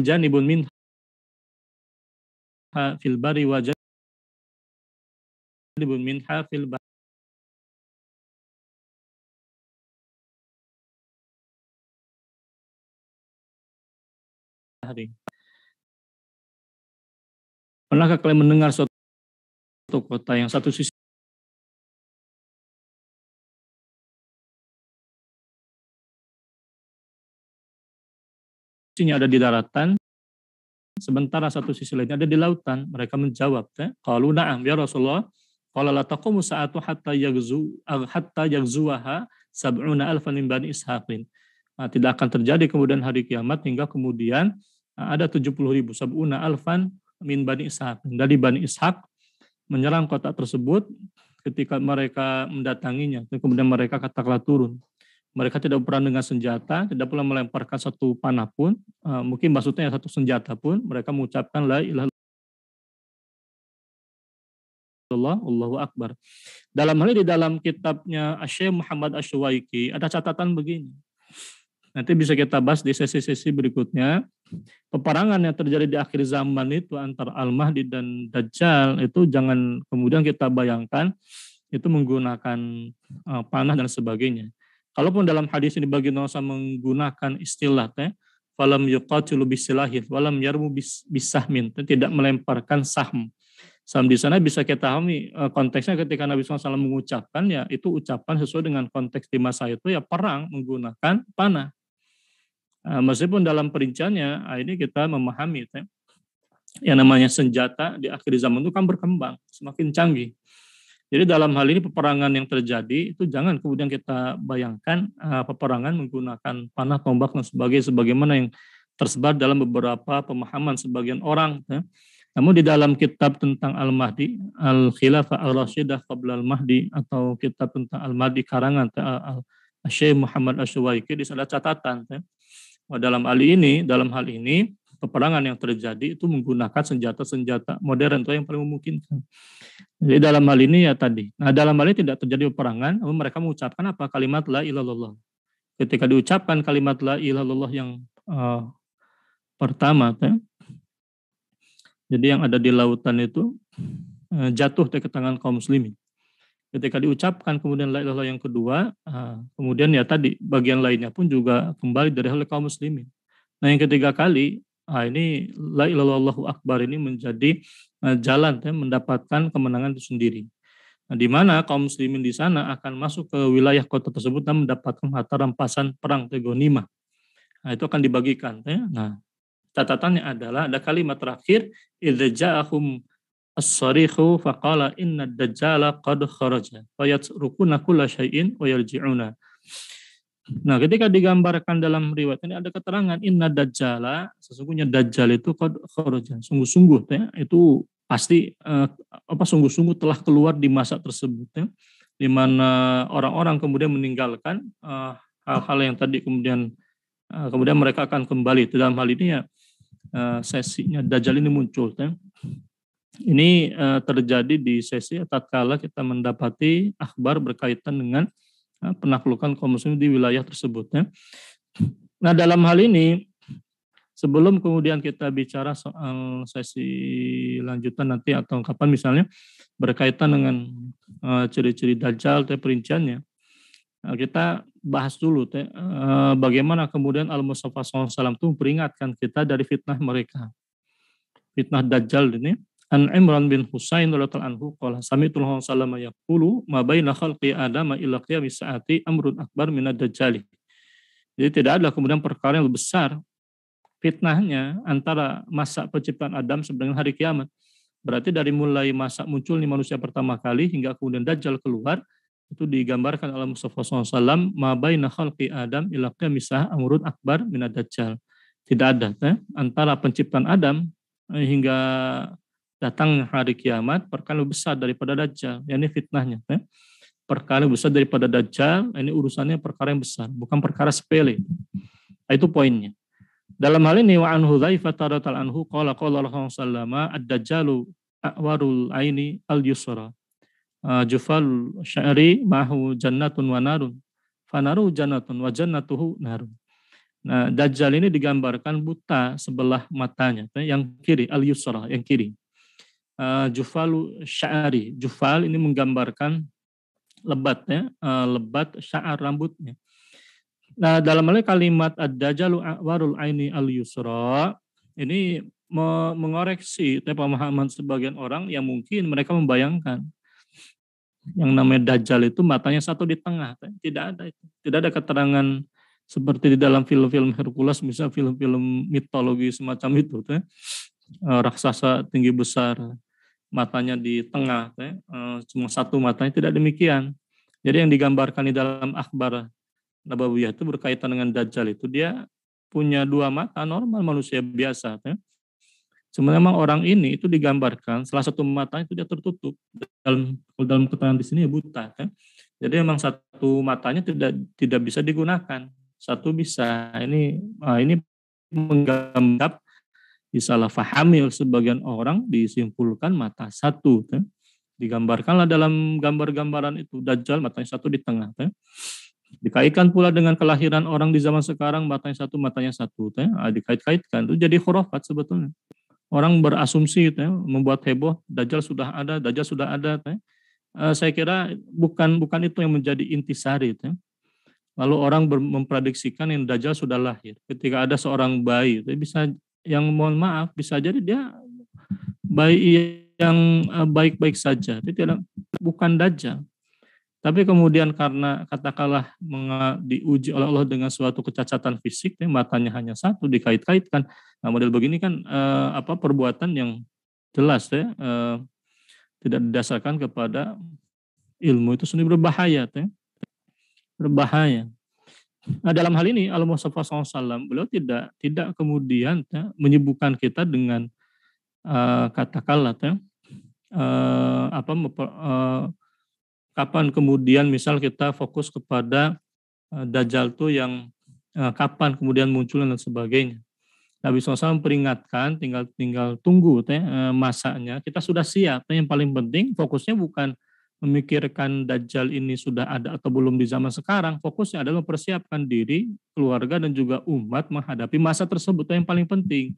janibun minha fil bari wa janibun minha fil bahri. Pernahkah kalian mendengar suatu kota yang satu sisi ada di daratan, sementara satu sisi lainnya ada di lautan? Mereka menjawab, qalu na'am ya Rasulullah, qala la taqumu sa'atu hatta yaghzuwaha sab'una alfan min bani ishaqin. Tidak akan terjadi kemudian hari kiamat hingga kemudian ada 70.000 sab'una alfan min bani ishaq, dari bani ishaq menyerang kota tersebut. Ketika mereka mendatanginya, kemudian mereka katakanlah turun. Mereka tidak berperang dengan senjata, tidak pula melemparkan satu panah pun, mungkin maksudnya satu senjata pun. Mereka mengucapkan la ilaha illallah, Allahu Akbar. Dalam hal ini, di dalam kitabnya Syekh Muhammad Asy-Syuwaiki ada catatan begini. Nanti bisa kita bahas di sesi-sesi berikutnya. Peperangan yang terjadi di akhir zaman itu antara Al-Mahdi dan Dajjal itu jangan kemudian kita bayangkan itu menggunakan panah dan sebagainya. Kalaupun dalam hadis ini baginda menggunakan istilah falam yuqatilu bisilahin walam yarmu bisahmin, tidak melemparkan sahm. Sahm di sana bisa kita pahami konteksnya ketika Nabi SAW mengucapkan, ya itu ucapan sesuai dengan konteks di masa itu, ya perang menggunakan panah. Meskipun dalam perinciannya ini kita memahami yang namanya senjata di akhir zaman itu kan berkembang, semakin canggih. Jadi dalam hal ini peperangan yang terjadi itu jangan kemudian kita bayangkan peperangan menggunakan panah, tombak dan sebagaimana yang tersebar dalam beberapa pemahaman sebagian orang. Namun di dalam kitab tentang Al-Mahdi, Al-Khilafah Ar-Rasyidah Qabla Al-Mahdi, atau kitab tentang Al-Mahdi karangan Syekh Muhammad Asy-Syuwaiki, di sana catatan dalam hal ini peperangan yang terjadi itu menggunakan senjata-senjata modern itu yang paling memungkinkan. Jadi dalam hal ini dalam hal ini tidak terjadi peperangan, namun mereka mengucapkan apa? Kalimat la ilaha illallah. Ketika diucapkan kalimat la ilaha illallah yang pertama, jadi yang ada di lautan itu jatuh ke tangan kaum muslimin. Ketika diucapkan kemudian la ilaha illallah yang kedua, kemudian bagian lainnya pun juga kembali dari kaum muslimin. Nah, yang ketiga kali Ini la ilaha illallah akbar ini menjadi jalan mendapatkan kemenangan itu sendiri. Nah, di mana kaum muslimin di sana akan masuk ke wilayah kota tersebut dan mendapatkan harta rampasan perang ghanimah. Nah, itu akan dibagikan. Nah, catatannya adalah ada kalimat terakhir, idza ja'ahum as-sarikhu faqala inna ad-dajjala qad kharaja fayatrukuna kulla syai'in wa yarji'una. Nah, ketika digambarkan dalam riwayat ini ada keterangan inna dajjala, sesungguhnya dajjal itu qad kharaja, sungguh-sungguh itu pasti sungguh-sungguh telah keluar di masa tersebut di mana orang-orang kemudian meninggalkan hal-hal yang tadi kemudian mereka akan kembali. Dalam hal ini ya sesinya dajjal ini muncul Ini terjadi di sesi tatkala kita mendapati akhbar berkaitan dengan penaklukan kaum muslim di wilayah tersebut. Nah, dalam hal ini sebelum kemudian kita bicara soal sesi lanjutan nanti atau kapan misalnya berkaitan dengan ciri-ciri dajjal perinciannya, kita bahas dulu bagaimana kemudian Al-Mustafa SAW itu memperingatkan kita dari fitnah mereka. Fitnah dajjal ini. An Imran bin Husain radhiyallahu anhu qala sami'tu Rasulullah sallallahu alaihi wasallam yaqulu ma baina khalqi adama ila qiyamis saati amrun akbar minad dajjal. Jadi tidak ada kemudian perkara yang lebih besar fitnahnya antara masa penciptaan Adam sampai dengan hari kiamat. Berarti dari mulai masa munculnya manusia pertama kali hingga kemudian dajjal keluar, itu digambarkan oleh Mustafa SAW ma baina khalqi adam ila qiyamis saati amrun akbar minad dajjal. Tidak ada antara penciptaan Adam hingga datang hari kiamat perkara lebih besar daripada dajjal. Ini fitnahnya. Perkara besar daripada dajjal, ini urusannya perkara yang besar, bukan perkara sepele. Itu poinnya. Dalam hal ini wa an Hudzaifah radhiyallahu anhu qala Rasulullah sallallahu ad-dajjalu a'warul aini al-yusra. Jufal sya'ri mahu jannatun wa narun. Fanaru jannatun wa jannatuhu narun. Nah, dajjal ini digambarkan buta sebelah matanya, yang kiri al-yusra, yang kiri. Jufalu sya'ari. Jufal ini menggambarkan lebatnya, lebat sya'ar rambutnya. Nah, dalam hal kalimat ad-dajjalu a'warul aini al-yusra ini mengoreksi pemahaman sebagian orang yang mungkin mereka membayangkan yang namanya dajjal itu matanya satu di tengah. Tidak ada itu. Tidak ada keterangan seperti di dalam film-film Hercules, misalnya film-film mitologi semacam itu, raksasa tinggi besar, matanya di tengah, cuma satu matanya, tidak demikian. Jadi yang digambarkan di dalam akhbar Nabawiyah itu berkaitan dengan dajjal itu dia punya dua mata normal manusia biasa. Sebenarnya memang orang ini itu digambarkan salah satu matanya itu dia tertutup, dalam keterangan di sini ya buta. Jadi memang satu matanya tidak bisa digunakan, satu bisa. Ini menggambar disalah fahami oleh sebagian orang, disimpulkan mata satu. Digambarkanlah dalam gambar-gambaran itu dajjal matanya satu di tengah. Dikaitkan pula dengan kelahiran orang di zaman sekarang matanya satu. Dikait-kaitkan itu jadi khurafat sebetulnya. Orang berasumsi membuat heboh dajjal sudah ada. Saya kira bukan itu yang menjadi intisari. Lalu orang memprediksikan yang dajjal sudah lahir. Ketika ada seorang bayi, bisa yang mohon maaf bisa jadi dia bayi yang baik-baik saja, dia bukan dajjal. Tapi kemudian karena katakanlah diuji oleh Allah dengan suatu kecacatan fisik, matanya hanya satu, dikait-kaitkan. Nah, model begini kan perbuatan yang jelas tidak didasarkan kepada ilmu itu sendiri berbahaya. Berbahaya. Nah, dalam hal ini Al-Mustafa SAW beliau tidak kemudian menyibukkan kita dengan katakanlah kapan kemudian misal kita fokus kepada dajjal itu yang kapan kemudian muncul dan sebagainya. Nabi SAW memperingatkan tinggal tunggu masanya, kita sudah siap. Yang paling penting fokusnya bukan memikirkan dajjal ini sudah ada atau belum di zaman sekarang, fokusnya adalah mempersiapkan diri, keluarga dan juga umat menghadapi masa tersebut. Itu yang paling penting.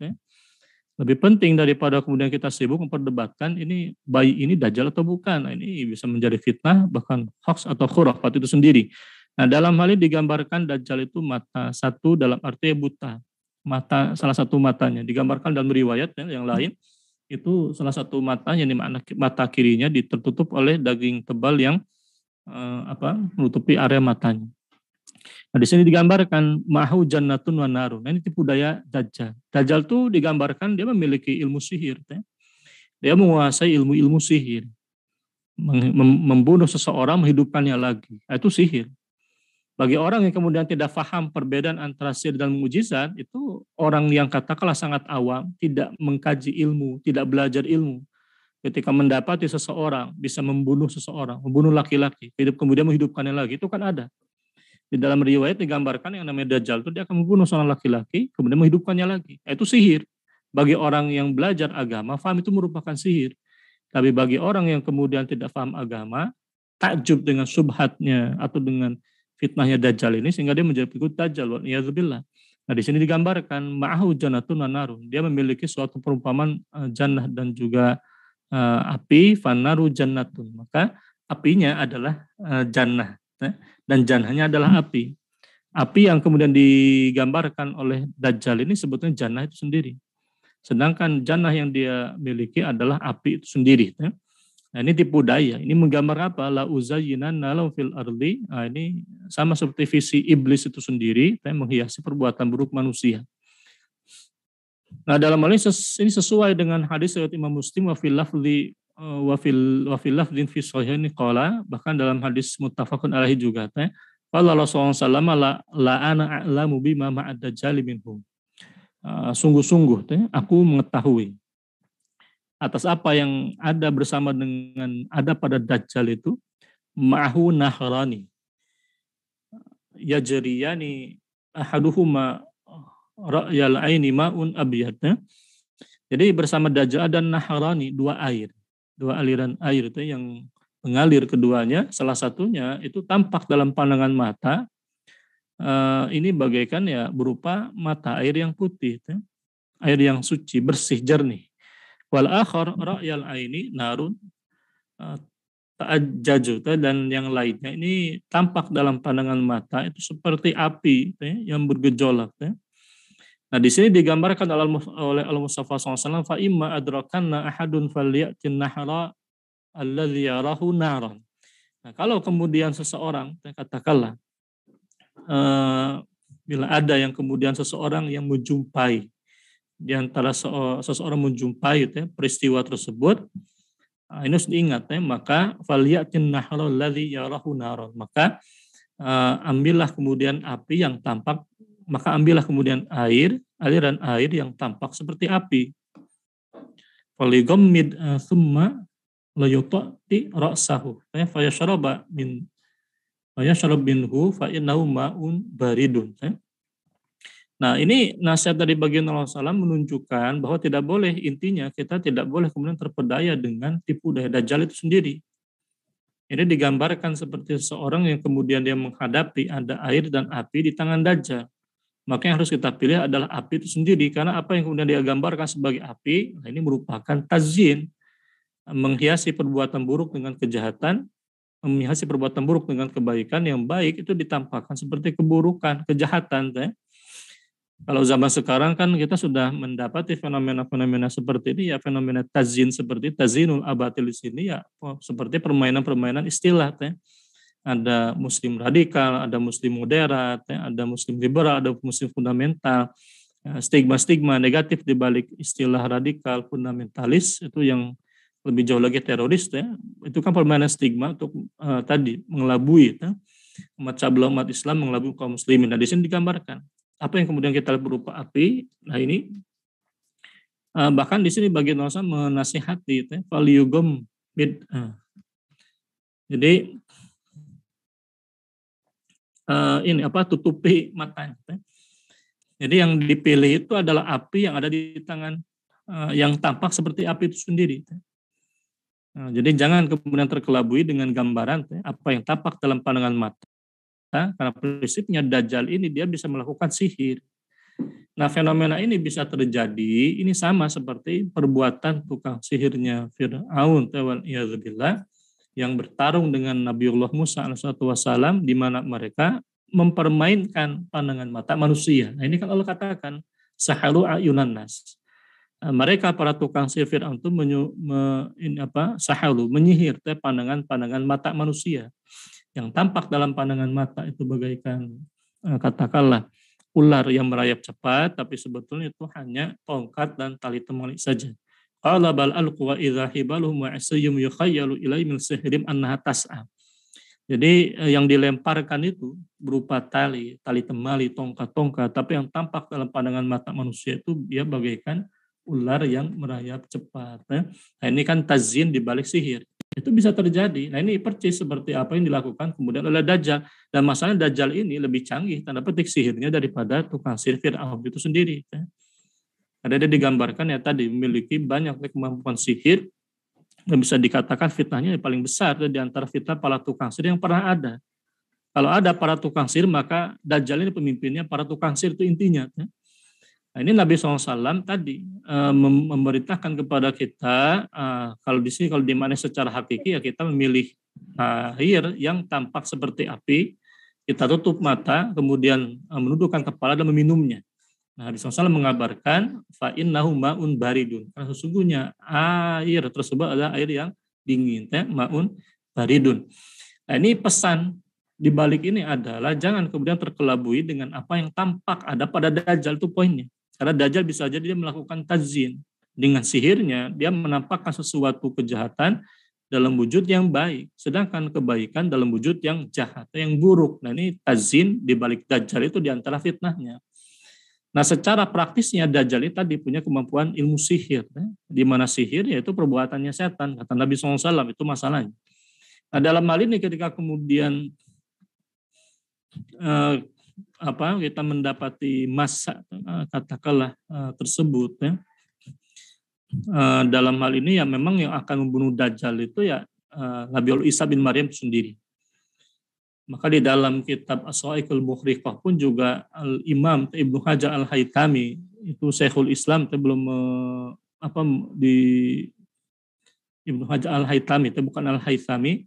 Lebih penting daripada kemudian kita sibuk memperdebatkan ini bayi ini dajjal atau bukan. Nah, ini bisa menjadi fitnah, bahkan hoax atau khurafat itu sendiri. Nah, dalam hal ini digambarkan dajjal itu mata satu dalam arti buta. salah satu matanya. Digambarkan dalam riwayat yang lain, itu salah satu matanya, mata kirinya tertutup oleh daging tebal yang menutupi area matanya. Nah, di sini digambarkan mahu jannatun wa narun. Nah, ini tipu daya Dajjal. Dajjal tuh digambarkan dia memiliki ilmu sihir. Dia menguasai ilmu sihir. Membunuh seseorang, menghidupkannya lagi. Nah, itu sihir. Bagi orang yang kemudian tidak paham perbedaan antara sihir dan mukjizat, itu orang yang katakanlah sangat awam, tidak mengkaji ilmu, tidak belajar ilmu. Ketika mendapati seseorang bisa membunuh seseorang, membunuh laki-laki, kemudian menghidupkannya lagi, itu kan ada. Di dalam riwayat digambarkan yang namanya Dajjal itu dia akan membunuh seorang laki-laki, kemudian menghidupkannya lagi. Itu sihir. Bagi orang yang belajar agama, faham itu merupakan sihir. Tapi bagi orang yang kemudian tidak paham agama, takjub dengan subhatnya atau dengan fitnahnya Dajjal ini, sehingga dia menjadi pengikut Dajjal. Wa'iyadzubillah. Nah, di sini digambarkan ma'ahu jannatun wa narun. Dia memiliki suatu perumpamaan jannah dan juga api, fanaru jannatun. Maka apinya adalah jannah. Dan jannahnya adalah api. Api yang kemudian digambarkan oleh Dajjal ini sebetulnya jannah itu sendiri. Sedangkan jannah yang dia miliki adalah api itu sendiri. Nah, ini tipu daya. Ini menggambar apa? La uzayyinanna lahum fil ardi. Nah, ini sama seperti visi iblis itu sendiri, menghiasi perbuatan buruk manusia. Nah, dalam hal ini sesuai dengan hadis riwayat Imam Muslim wa fil lafdin fi sahihaini qala, bahkan dalam hadis muttafaqun alaihi juga qala Rasulullah sallallahu la ana a'lamu bima ma'ad dajjal minhum. Sungguh-sungguh aku mengetahui atas apa yang ada bersama dengan ada pada Dajjal itu, ma'ahu nahrani yajriyani ahaduhuma ra'yal aini ma'un abyad. Jadi bersama Dajjal ada nahrani, dua aliran air itu yang mengalir keduanya, salah satunya itu tampak dalam pandangan mata. Ini bagaikan ya berupa mata air yang putih, air yang suci, bersih, jernih. Wal akhar ra'yal aini narun ta'ajjaju, dan yang lainnya ini tampak dalam pandangan mata itu seperti api yang bergejolak. Nah, di sini digambarkan oleh Al-Mustafa SAW, fa imma adrakanna ahadun falyatin nahra alladhi yarahu naran. Nah, kalau kemudian seseorang, katakanlah bila ada yang kemudian seseorang yang menjumpai, di antara seseorang menjumpai peristiwa tersebut, ini harus diingat maka falyatin nahra alladhi yarahu naran, maka ambillah kemudian api yang tampak, maka ambillah kemudian aliran air yang tampak seperti api. Faligammid thumma la yutati ra'sahu fa yashrab minhu fa innahu ma'un baridun. Nah, ini nasihat dari baginda Rasulullah SAW menunjukkan bahwa tidak boleh, intinya kita tidak boleh kemudian terpedaya dengan tipu daya Dajjal itu sendiri. Ini digambarkan seperti seorang yang kemudian dia menghadapi ada air dan api di tangan Dajjal. Maka yang harus kita pilih adalah api itu sendiri, karena apa yang kemudian dia gambarkan sebagai api, nah ini merupakan tazyin, menghiasi perbuatan buruk dengan kejahatan, menghiasi perbuatan buruk dengan kebaikan. Yang baik itu ditampakkan seperti keburukan, kejahatan. Kalau zaman sekarang kan kita sudah mendapati fenomena-fenomena seperti ini, ya fenomena tazyin seperti tazyinul abatil di sini ya seperti permainan-permainan istilah. Ada muslim radikal, ada muslim moderat, ada muslim liberal, ada muslim fundamental. Stigma-stigma negatif di balik istilah radikal, fundamentalis itu yang lebih jauh lagi teroris, itu kan permainan stigma untuk tadi mengelabui umat cabul umat Islam, mengelabui kaum muslimin. Nah, di sini digambarkan apa yang kemudian kita lihat berupa api. Nah, ini bahkan di sini bagian Rasul menasihati faliyugum mid. Jadi ini tutupi matanya. Jadi yang dipilih itu adalah api yang ada di tangan, yang tampak seperti api itu sendiri. Nah, jadi jangan kemudian terkelabui dengan gambaran apa yang tampak dalam pandangan mata. Karena prinsipnya Dajjal ini dia bisa melakukan sihir. Nah, fenomena ini bisa terjadi, ini sama seperti perbuatan tukang sihirnya Fir'aun yang bertarung dengan Nabiullah Musa alaihissalam, di mana mereka mempermainkan pandangan mata manusia. Nah, ini kan Allah katakan sahalu ayunan nas. Mereka para tukang sihir Fir'aun itu sahalu, menyihir pandangan-pandangan mata manusia. Yang tampak dalam pandangan mata itu bagaikan katakanlah ular yang merayap cepat, tapi sebetulnya itu hanya tongkat dan tali temali saja. Qala bal alqu wa idza hibaluhum wa asyum yukhayyalu ilai min sihrim annaha tas'a. Jadi yang dilemparkan itu berupa tali temali, tongkat-tongkat, tapi yang tampak dalam pandangan mata manusia itu dia bagaikan ular yang merayap cepat. Nah ini kan tazyin di balik sihir. Itu bisa terjadi. Nah ini percis seperti apa yang dilakukan kemudian oleh Dajjal. Dan masalahnya Dajjal ini lebih canggih, tanda petik sihirnya daripada tukang sihir Fir'aun itu sendiri. Ada dia digambarkan ya tadi memiliki banyak kemampuan sihir yang bisa dikatakan fitnahnya yang paling besar di antara fitnah para tukang sihir yang pernah ada. Kalau ada para tukang sihir maka Dajjal ini pemimpinnya para tukang sihir itu intinya. Nah, ini Nabi SAW tadi memerintahkan kepada kita kalau di sini kalau dimana secara hakiki ya kita memilih air yang tampak seperti api, kita tutup mata kemudian menundukkan kepala dan meminumnya. Nah, Nabi SAW mengabarkan fa innahu ma'un baridun. Karena sesungguhnya air tersebut adalah air yang dingin, ma'un baridun. Nah, ini pesan di balik ini adalah jangan kemudian terkelabui dengan apa yang tampak ada pada Dajjal, itu poinnya. Karena Dajjal bisa jadi dia melakukan tazyin. Dengan sihirnya, dia menampakkan sesuatu kejahatan dalam wujud yang baik. Sedangkan kebaikan dalam wujud yang jahat, yang buruk. Nah ini tazyin di balik Dajjal itu diantara fitnahnya. Nah secara praktisnya Dajjal ini tadi punya kemampuan ilmu sihir. Di mana sihir yaitu perbuatannya setan. Kata Nabi SAW itu masalahnya. Nah dalam hal ini ketika kemudian kita mendapati masa katakanlah tersebut ya. Dalam hal ini ya memang yang akan membunuh Dajjal itu ya Nabiul Isa bin Maryam itu sendiri. Maka di dalam kitab As-Sa'iqul Muhriqah pun juga Imam Ibnu Hajar Al-Haytami itu Syekhul Islam itu belum di Ibnu Hajar Al-Haytami itu bukan Al-Haytami.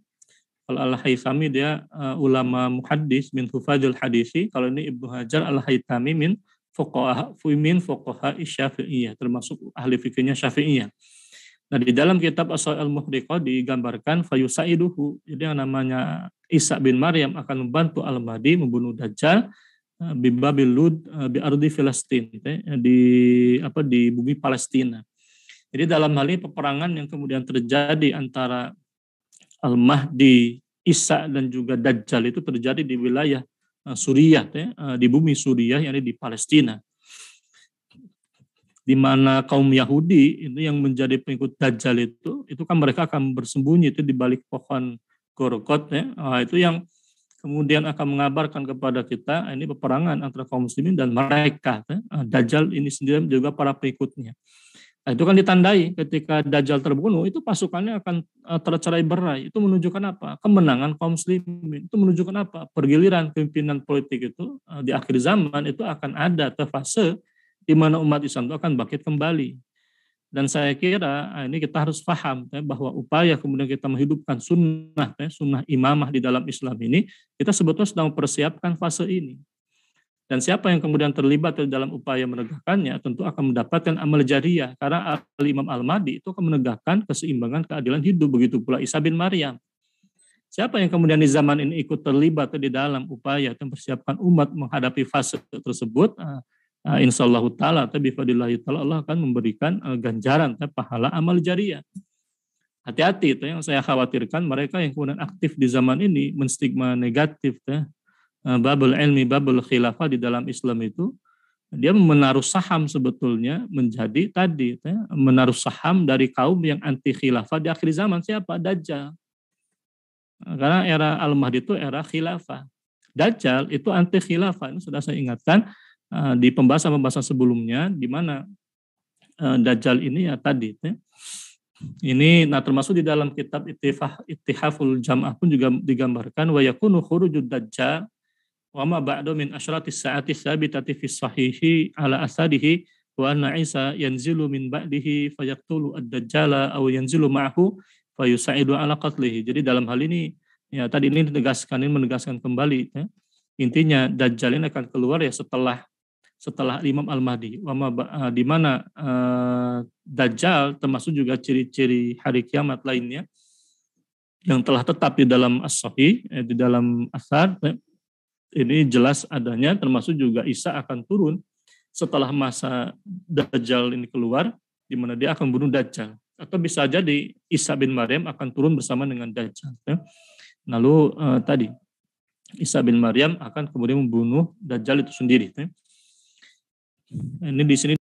Kalau Al-Haythami dia ulama muhaddis min hufadzul hadisi. Kalau ini Ibnu Hajar Al-Haytami min fuqaha Syafi'iyah, termasuk ahli fikihnya Syafi'iyah. Nah, di dalam kitab As-Sa'iqul Muhriqah digambarkan fayusaiduhu. Jadi yang namanya Isa bin Maryam akan membantu Al-Mahdi membunuh Dajjal bi Babil Lud bi ardi Filastin, di bumi Palestina. Jadi dalam hal ini peperangan yang kemudian terjadi antara Al-Mahdi, Isa dan juga Dajjal itu terjadi di wilayah Suriah, di bumi Suriah, yakni di Palestina. Di mana kaum Yahudi itu yang menjadi pengikut Dajjal itu kan mereka akan bersembunyi itu di balik pohon Gorgot ya. Itu yang kemudian akan mengabarkan kepada kita ini peperangan antara kaum muslimin dan mereka. Dajjal ini sendiri juga para pengikutnya. Nah, itu kan ditandai ketika Dajjal terbunuh, itu pasukannya akan tercerai berai. Itu menunjukkan apa? Kemenangan kaum muslimin. Itu menunjukkan apa? Pergiliran pimpinan politik itu di akhir zaman itu akan ada fase di mana umat Islam itu akan bangkit kembali. Dan saya kira ini kita harus paham bahwa upaya kemudian kita menghidupkan sunnah imamah di dalam Islam ini, kita sebetulnya sedang mempersiapkan fase ini. Dan siapa yang kemudian terlibat dalam upaya menegakkannya tentu akan mendapatkan amal jariyah. Karena Imam Al-Mahdi itu akan menegakkan keseimbangan keadilan hidup. Begitu pula Isa bin Maryam. Siapa yang kemudian di zaman ini ikut terlibat di dalam upaya mempersiapkan umat menghadapi fase tersebut, insyaallah ta'ala, bifadillahi ta'ala Allah akan memberikan ganjaran pahala amal jariyah. Hati-hati itu yang saya khawatirkan mereka yang kemudian aktif di zaman ini menstigma negatif babul ilmi, babul khilafah di dalam Islam itu, dia menaruh saham sebetulnya menjadi tadi, menaruh saham dari kaum yang anti khilafah di akhir zaman. Siapa? Dajjal. Karena era Al-Mahdi itu era khilafah. Dajjal itu anti khilafah. Ini sudah saya ingatkan di pembahasan-pembahasan sebelumnya, di mana Dajjal ini ya tadi. Ini termasuk di dalam kitab Ittihaful Jam'ah pun juga digambarkan wa yakunu khurujud Dajjal wa ma ba'du min asyratis sa'ati tsabitati fi sahihi ala asadihi wa anna Isa yanzilu min ba'dihi fayaqtulu ad-dajjala aw yanzilu ma'ahu fayusaidu ala qatlihi. Jadi dalam hal ini ya tadi ini menegaskan kembali ya. Intinya Dajjal ini akan keluar ya setelah setelah Imam Al-Mahdi. Di mana Dajjal termasuk juga ciri-ciri hari kiamat lainnya yang telah tetap di dalam As-Sahih, di dalam Athar, ini jelas adanya, termasuk juga Isa akan turun setelah masa Dajjal ini keluar, di mana dia akan bunuh Dajjal. Atau bisa jadi Isa bin Maryam akan turun bersama dengan Dajjal. Lalu tadi Isa bin Maryam akan kemudian membunuh Dajjal itu sendiri. Ini di sini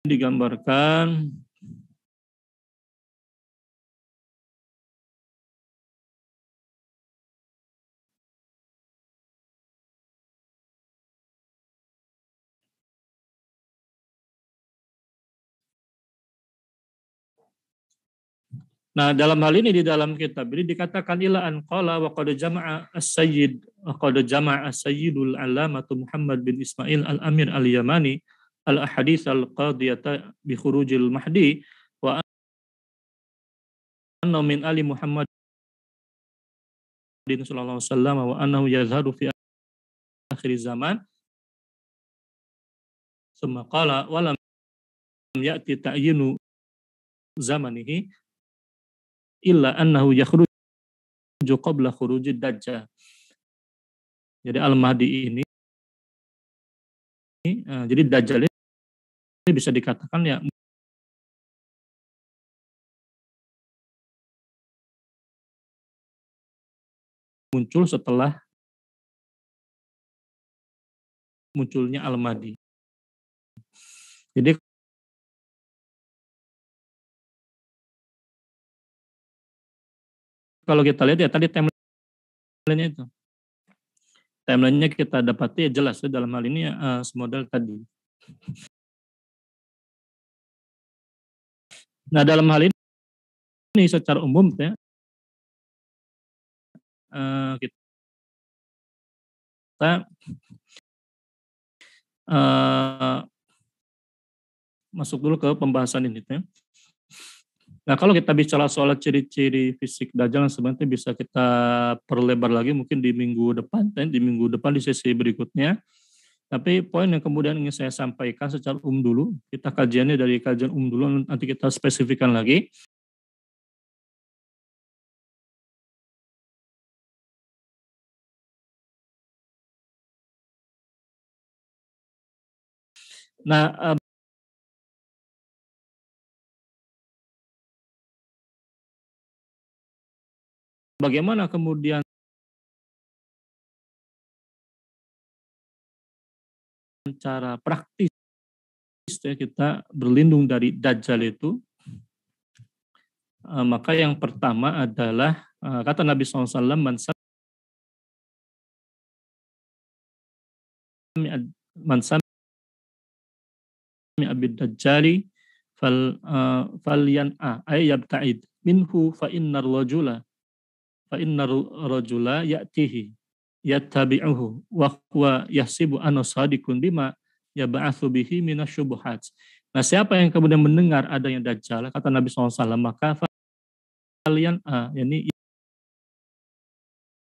digambarkan Nah, dalam hal ini di dalam kitab ini dikatakan ila an qala wa qad jama'a as-sayyidul alamatu Muhammad bin Ismail al-Amir al-Yamani al-ahadits al-qadiyata bi khurujil mahdi wa anna min ali Muhammad sallallahu alaihi wasallam wa annahu yazharu fi akhir zaman. Summa qala wa lam ya'ti ta'yinu zamanihi illa annahu yakhruju qabla khurujid Dajjal. Jadi Al-Mahdi ini, jadi Dajjal ini bisa dikatakan ya muncul setelah munculnya Al-Mahdi. Jadi kalau kita lihat ya tadi timeline-nya itu. Timeline-nya kita dapati ya jelas ya, dalam hal ini ya, semodel tadi. Nah, dalam hal ini secara umum ya kita masuk dulu ke pembahasan ini ya. Nah, kalau kita bicara soal ciri-ciri fisik Dajjal sebenarnya bisa kita perlebar lagi mungkin di minggu depan, di sesi berikutnya. Tapi poin yang kemudian ingin saya sampaikan secara dulu, kita kajiannya dari kajian dulu, nanti kita spesifikkan lagi. Nah, bagaimana kemudian cara praktis ya kita berlindung dari Dajjal itu? Maka yang pertama adalah kata Nabi SAW, man sami abid Dajjali falyan'a ay yabta'id minhu fa innar rajula ya'tihi yattabi'uhu wa huwa yahsibu anna sadiqun bima yab'atsu bihi minasyubuhat. Nah, siapa yang kemudian mendengar adanya Dajjal, kata Nabi SAW, maka falyan'a, yakni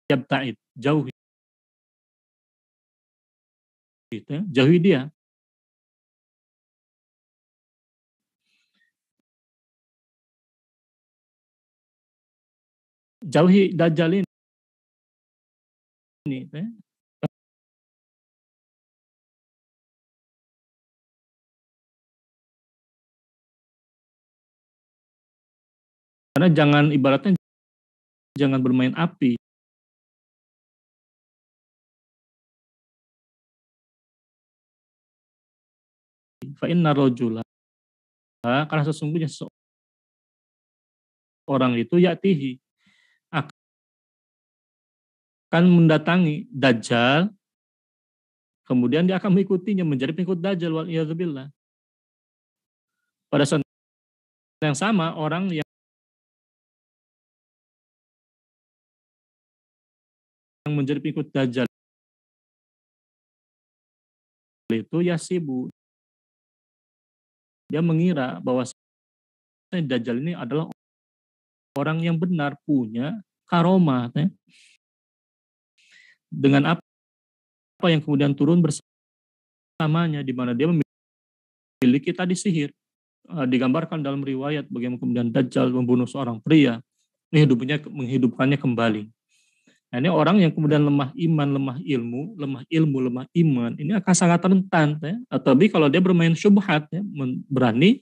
yabta'id, jauhi dia. Jauhi Dajjal ini. Karena ibaratnya jangan bermain api. Fa inna rajula, karena sesungguhnya orang itu ya'tihi, akan mendatangi Dajjal, kemudian dia akan mengikutinya, menjadi pengikut Dajjal, wal iyadzubillah. Pada saat yang sama, orang yang menjadi pengikut Dajjal itu yasibu, dia mengira bahwa Dajjal ini adalah orang yang benar, punya karomah. Dengan apa? yang kemudian turun bersamanya, di mana dia memiliki tadi sihir. Digambarkan dalam riwayat bagaimana kemudian Dajjal membunuh seorang pria, menghidupkannya kembali. Nah, ini orang yang kemudian lemah iman, lemah ilmu, lemah iman, ini akan sangat rentan. Ya. Tapi kalau dia bermain syubhat, ya, berani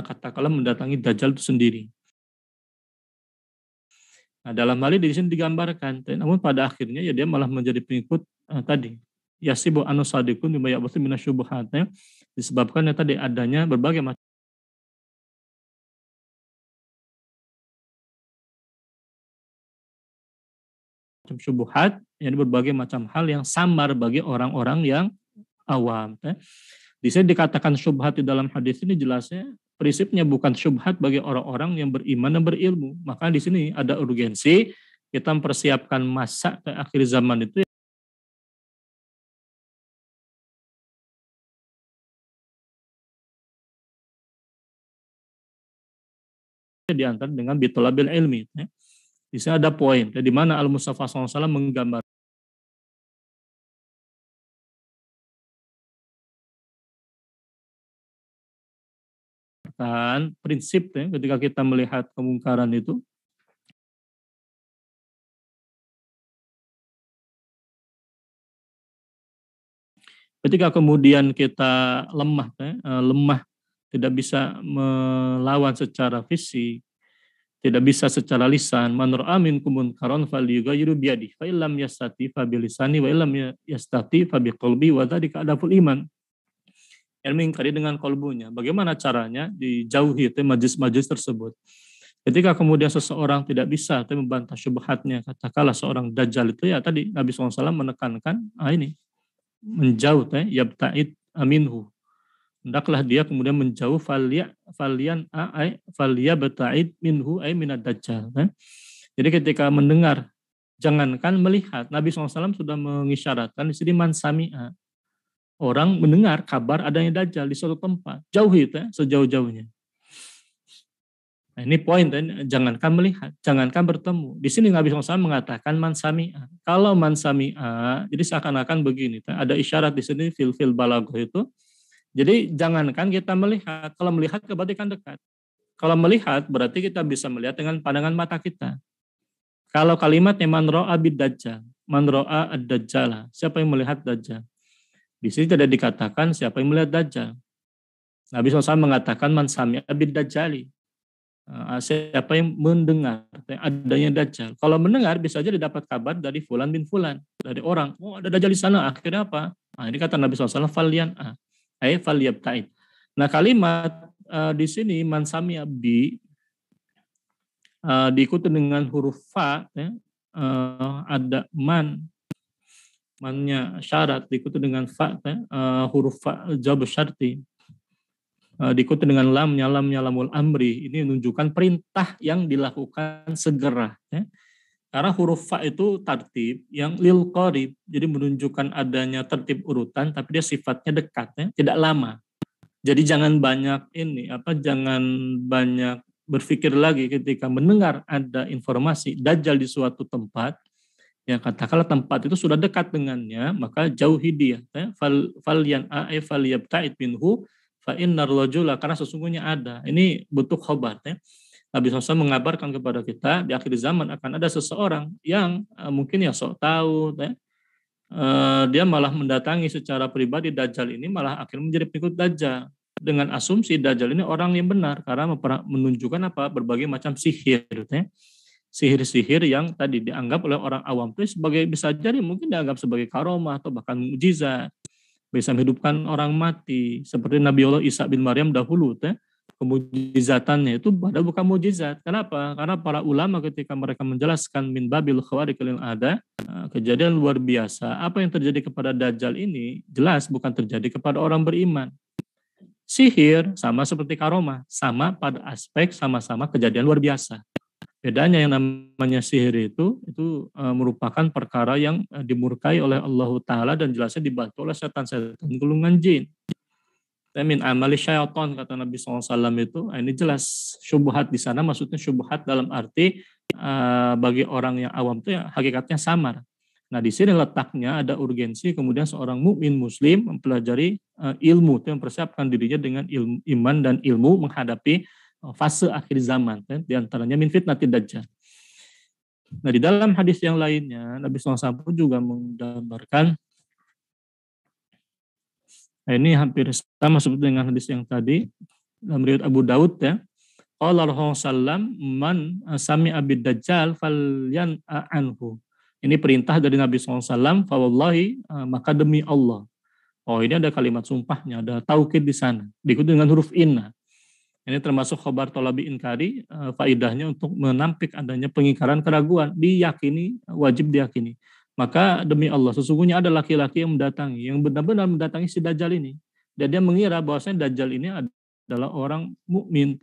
katakanlah mendatangi Dajjal itu sendiri. Nah, dalam hal ini di sini digambarkan, namun pada akhirnya ya dia malah menjadi pengikut tadi. Yasibu anusadikun bima ya'budu minasyubuhat, ya. Disebabkan ya tadi adanya berbagai macam syubhat, yani berbagai macam hal yang samar bagi orang-orang yang awam. Ya. Di sini dikatakan syubhat di dalam hadis ini jelasnya prinsipnya bukan syubhat bagi orang-orang yang beriman dan berilmu. Maka di sini ada urgensi kita mempersiapkan masa ke akhir zaman itu diantar dengan bitolabil ilmi. Ya. Di sini ada poin, di mana Al-Mustafa SAW menggambarkan prinsip ya, ketika kita melihat kemungkaran itu, ketika kemudian kita lemah, tidak bisa melawan secara fisik, tidak bisa secara lisan, man ra'a minkum munkaran falyughayyirhu biyadihi fa illam yastati fa bilisani wa illam yastati fa biqalbi wa dzalika adaful iman. Yang mengingkari dengan kolbunya. Bagaimana caranya? Dijauhi majlis-majlis tersebut. Ketika kemudian seseorang tidak bisa membantah syubhatnya, katakanlah seorang dajjal itu ya tadi Nabi SAW menekankan ini menjauh yabta'id minhu. Hendaklah dia kemudian menjauh falyabta'id minhu ay minad dajjal. Jadi ketika mendengar, jangankan melihat, Nabi SAW sudah mengisyaratkan di sini man sami'a. Orang mendengar kabar adanya Dajjal di suatu tempat, jauhi itu ya, sejauh-jauhnya. Nah, ini poin, jangankan melihat, jangankan bertemu. Di sini Nabi SAW mengatakan man sami'a. Kalau man sami'a, jadi seakan-akan begini, ada isyarat di sini fil balaghah itu. Jadi jangankan kita melihat, kalau melihat berarti kan dekat. Kalau melihat berarti kita bisa melihat dengan pandangan mata kita. Kalau kalimatnya man ra'a bid dajjal, man ra'a ad-dajjal, siapa yang melihat Dajjal? Di sini tidak dikatakan siapa yang melihat Dajjal. Nabi SAW mengatakan man sami'a bid dajjali. Siapa yang mendengar adanya Dajjal. Kalau mendengar bisa aja didapat kabar dari fulan bin fulan, dari orang. Oh, ada Dajjal di sana. Akhirnya apa? Nah, ini kata Nabi SAW falyabta'id. Nah, kalimat di sini man sami'a bi diikuti dengan huruf fa, ya, ada mannya syarat diikuti dengan fa, huruf fa jawab syarti, diikuti dengan lamnya lamul amri. Ini menunjukkan perintah yang dilakukan segera. Ya. Karena huruf fa itu tartib yang lil qarib, jadi menunjukkan adanya tertib urutan, tapi dia sifatnya dekat, ya, tidak lama. Jadi jangan banyak jangan banyak berpikir lagi ketika mendengar ada informasi Dajjal di suatu tempat. Ya katakanlah tempat itu sudah dekat dengannya, maka jauhi dia. Falyabta'id minhu fa innar rajula, karena sesungguhnya ada. Ini bentuk khobar. Ya. Nabi SAW mengabarkan kepada kita di akhir zaman akan ada seseorang yang mungkin ya sok tahu, ya. Dia malah mendatangi secara pribadi Dajjal ini, malah akhirnya menjadi pengikut Dajjal dengan asumsi Dajjal ini orang yang benar karena menunjukkan berbagai macam sihir. Ya. Sihir-sihir yang tadi dianggap oleh orang awam itu sebagai, bisa jadi mungkin dianggap sebagai karomah atau bahkan mukjizat, bisa menghidupkan orang mati seperti Nabi Allah Isa bin Maryam dahulu, kemujizatannya itu padahal bukan mukjizat. Kenapa? Karena para ulama ketika mereka menjelaskan min babil khawariqil ada, kejadian luar biasa apa yang terjadi kepada Dajjal ini jelas bukan terjadi kepada orang beriman. Sihir sama seperti karomah, sama pada aspek sama-sama kejadian luar biasa. Bedanya yang namanya sihir itu merupakan perkara yang dimurkai oleh Allah Ta'ala dan jelasnya dibantu oleh setan-setan golongan jin. min amali syaitan kata Nabi SAW itu. Ini jelas syubhat di sana, maksudnya syubhat dalam arti bagi orang yang awam itu ya hakikatnya samar. Nah di sini letaknya ada urgensi kemudian seorang mukmin muslim mempelajari ilmu, itu mempersiapkan dirinya dengan ilmu, iman dan ilmu menghadapi fase akhir zaman, di antaranya min fitnatid dajjal. Nah di dalam hadis yang lainnya Nabi SAW juga menggambarkan, nah, ini hampir sama seperti dengan hadis yang tadi dalam riwayat Abu Daud ya. Qala Rasulullah man sami'a bid-dajjal falyan anhu. Ini perintah dari Nabi SAW, fa wallahi maka demi Allah. Oh ini ada kalimat sumpahnya, ada taukid di sana, diikuti dengan huruf inna. Ini termasuk khobar tolabi inkari, faidahnya untuk menampik adanya pengingkaran keraguan, diyakini, wajib diyakini. Maka demi Allah, sesungguhnya ada laki-laki yang mendatangi, yang benar-benar mendatangi si Dajjal ini. Dan dia mengira bahwasanya Dajjal ini adalah orang mukmin.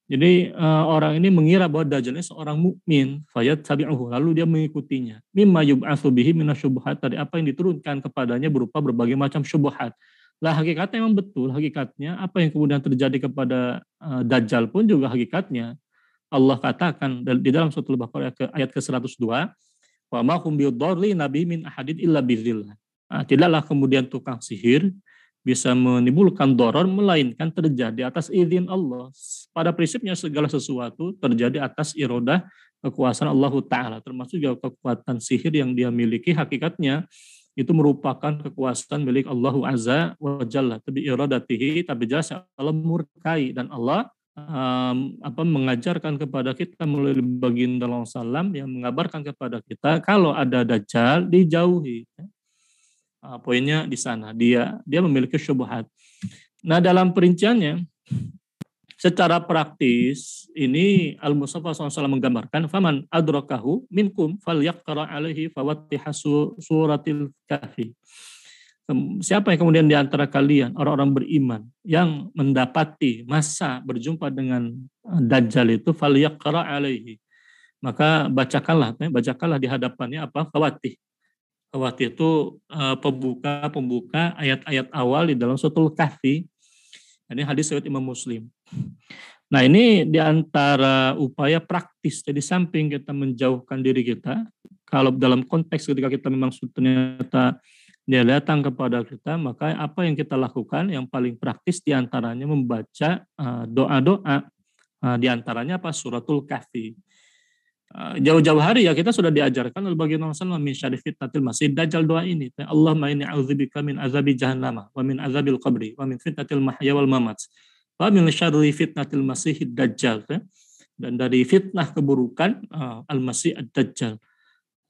Jadi orang ini mengira bahwa Dajjal ini seorang mukmin, fayat tabi'uhu, lalu dia mengikutinya. Mimma yub'atsu bihi minasyubhat, dari apa yang diturunkan kepadanya berupa berbagai macam syubhat. Lah hakikatnya memang betul, hakikatnya apa yang kemudian terjadi kepada Dajjal pun juga hakikatnya Allah katakan di dalam surat Al-Baqarah ayat ke-102, wa ma hum bidarri nabi min ahadin illa bidzillah. Tidaklah kemudian tukang sihir bisa menimbulkan doror melainkan terjadi atas izin Allah. Pada prinsipnya segala sesuatu terjadi atas irodah kekuasaan Allah Ta'ala, termasuk juga kekuatan sihir yang dia miliki hakikatnya itu merupakan kekuasaan milik Allah Azza wa Jalla, tapi iradatihi, tapi jelas Allah murkai, dan Allah mengajarkan kepada kita melalui baginda Sallam yang mengabarkan kepada kita kalau ada Dajjal dijauhi. Poinnya di sana, dia memiliki syubhat. Nah dalam perinciannya secara praktis ini Al-Mustafa SAW menggambarkan faman adrakahu minkum falyaqra alaihi fawatiha suratil kahfi. Siapa yang kemudian di antara kalian orang-orang beriman yang mendapati masa berjumpa dengan Dajjal itu falyaqra alaihi, maka bacakanlah di hadapannya apa? Fawatih. Fawatih itu pembuka ayat-ayat awal di dalam suratul kahfi. Ini hadis riwayat Imam Muslim. Nah ini diantara upaya praktis, jadi samping kita menjauhkan diri kita, kalau dalam konteks ketika kita memang ternyata dia datang kepada kita, maka apa yang kita lakukan yang paling praktis diantaranya membaca doa-doa, diantaranya apa? Suratul Kahfi. Jauh-jauh hari ya kita sudah diajarkan oleh baginda Rasulullah min syarri fitnatil masih dajjal, doa ini. Allahumma inni a'udzubika min azabi jahannam wa min azabil qabri wa min fitnatil mahya wal mamat wa min syarri fitnatil masihid dajjal, dan dari fitnah keburukan al-masih ad-dajjal.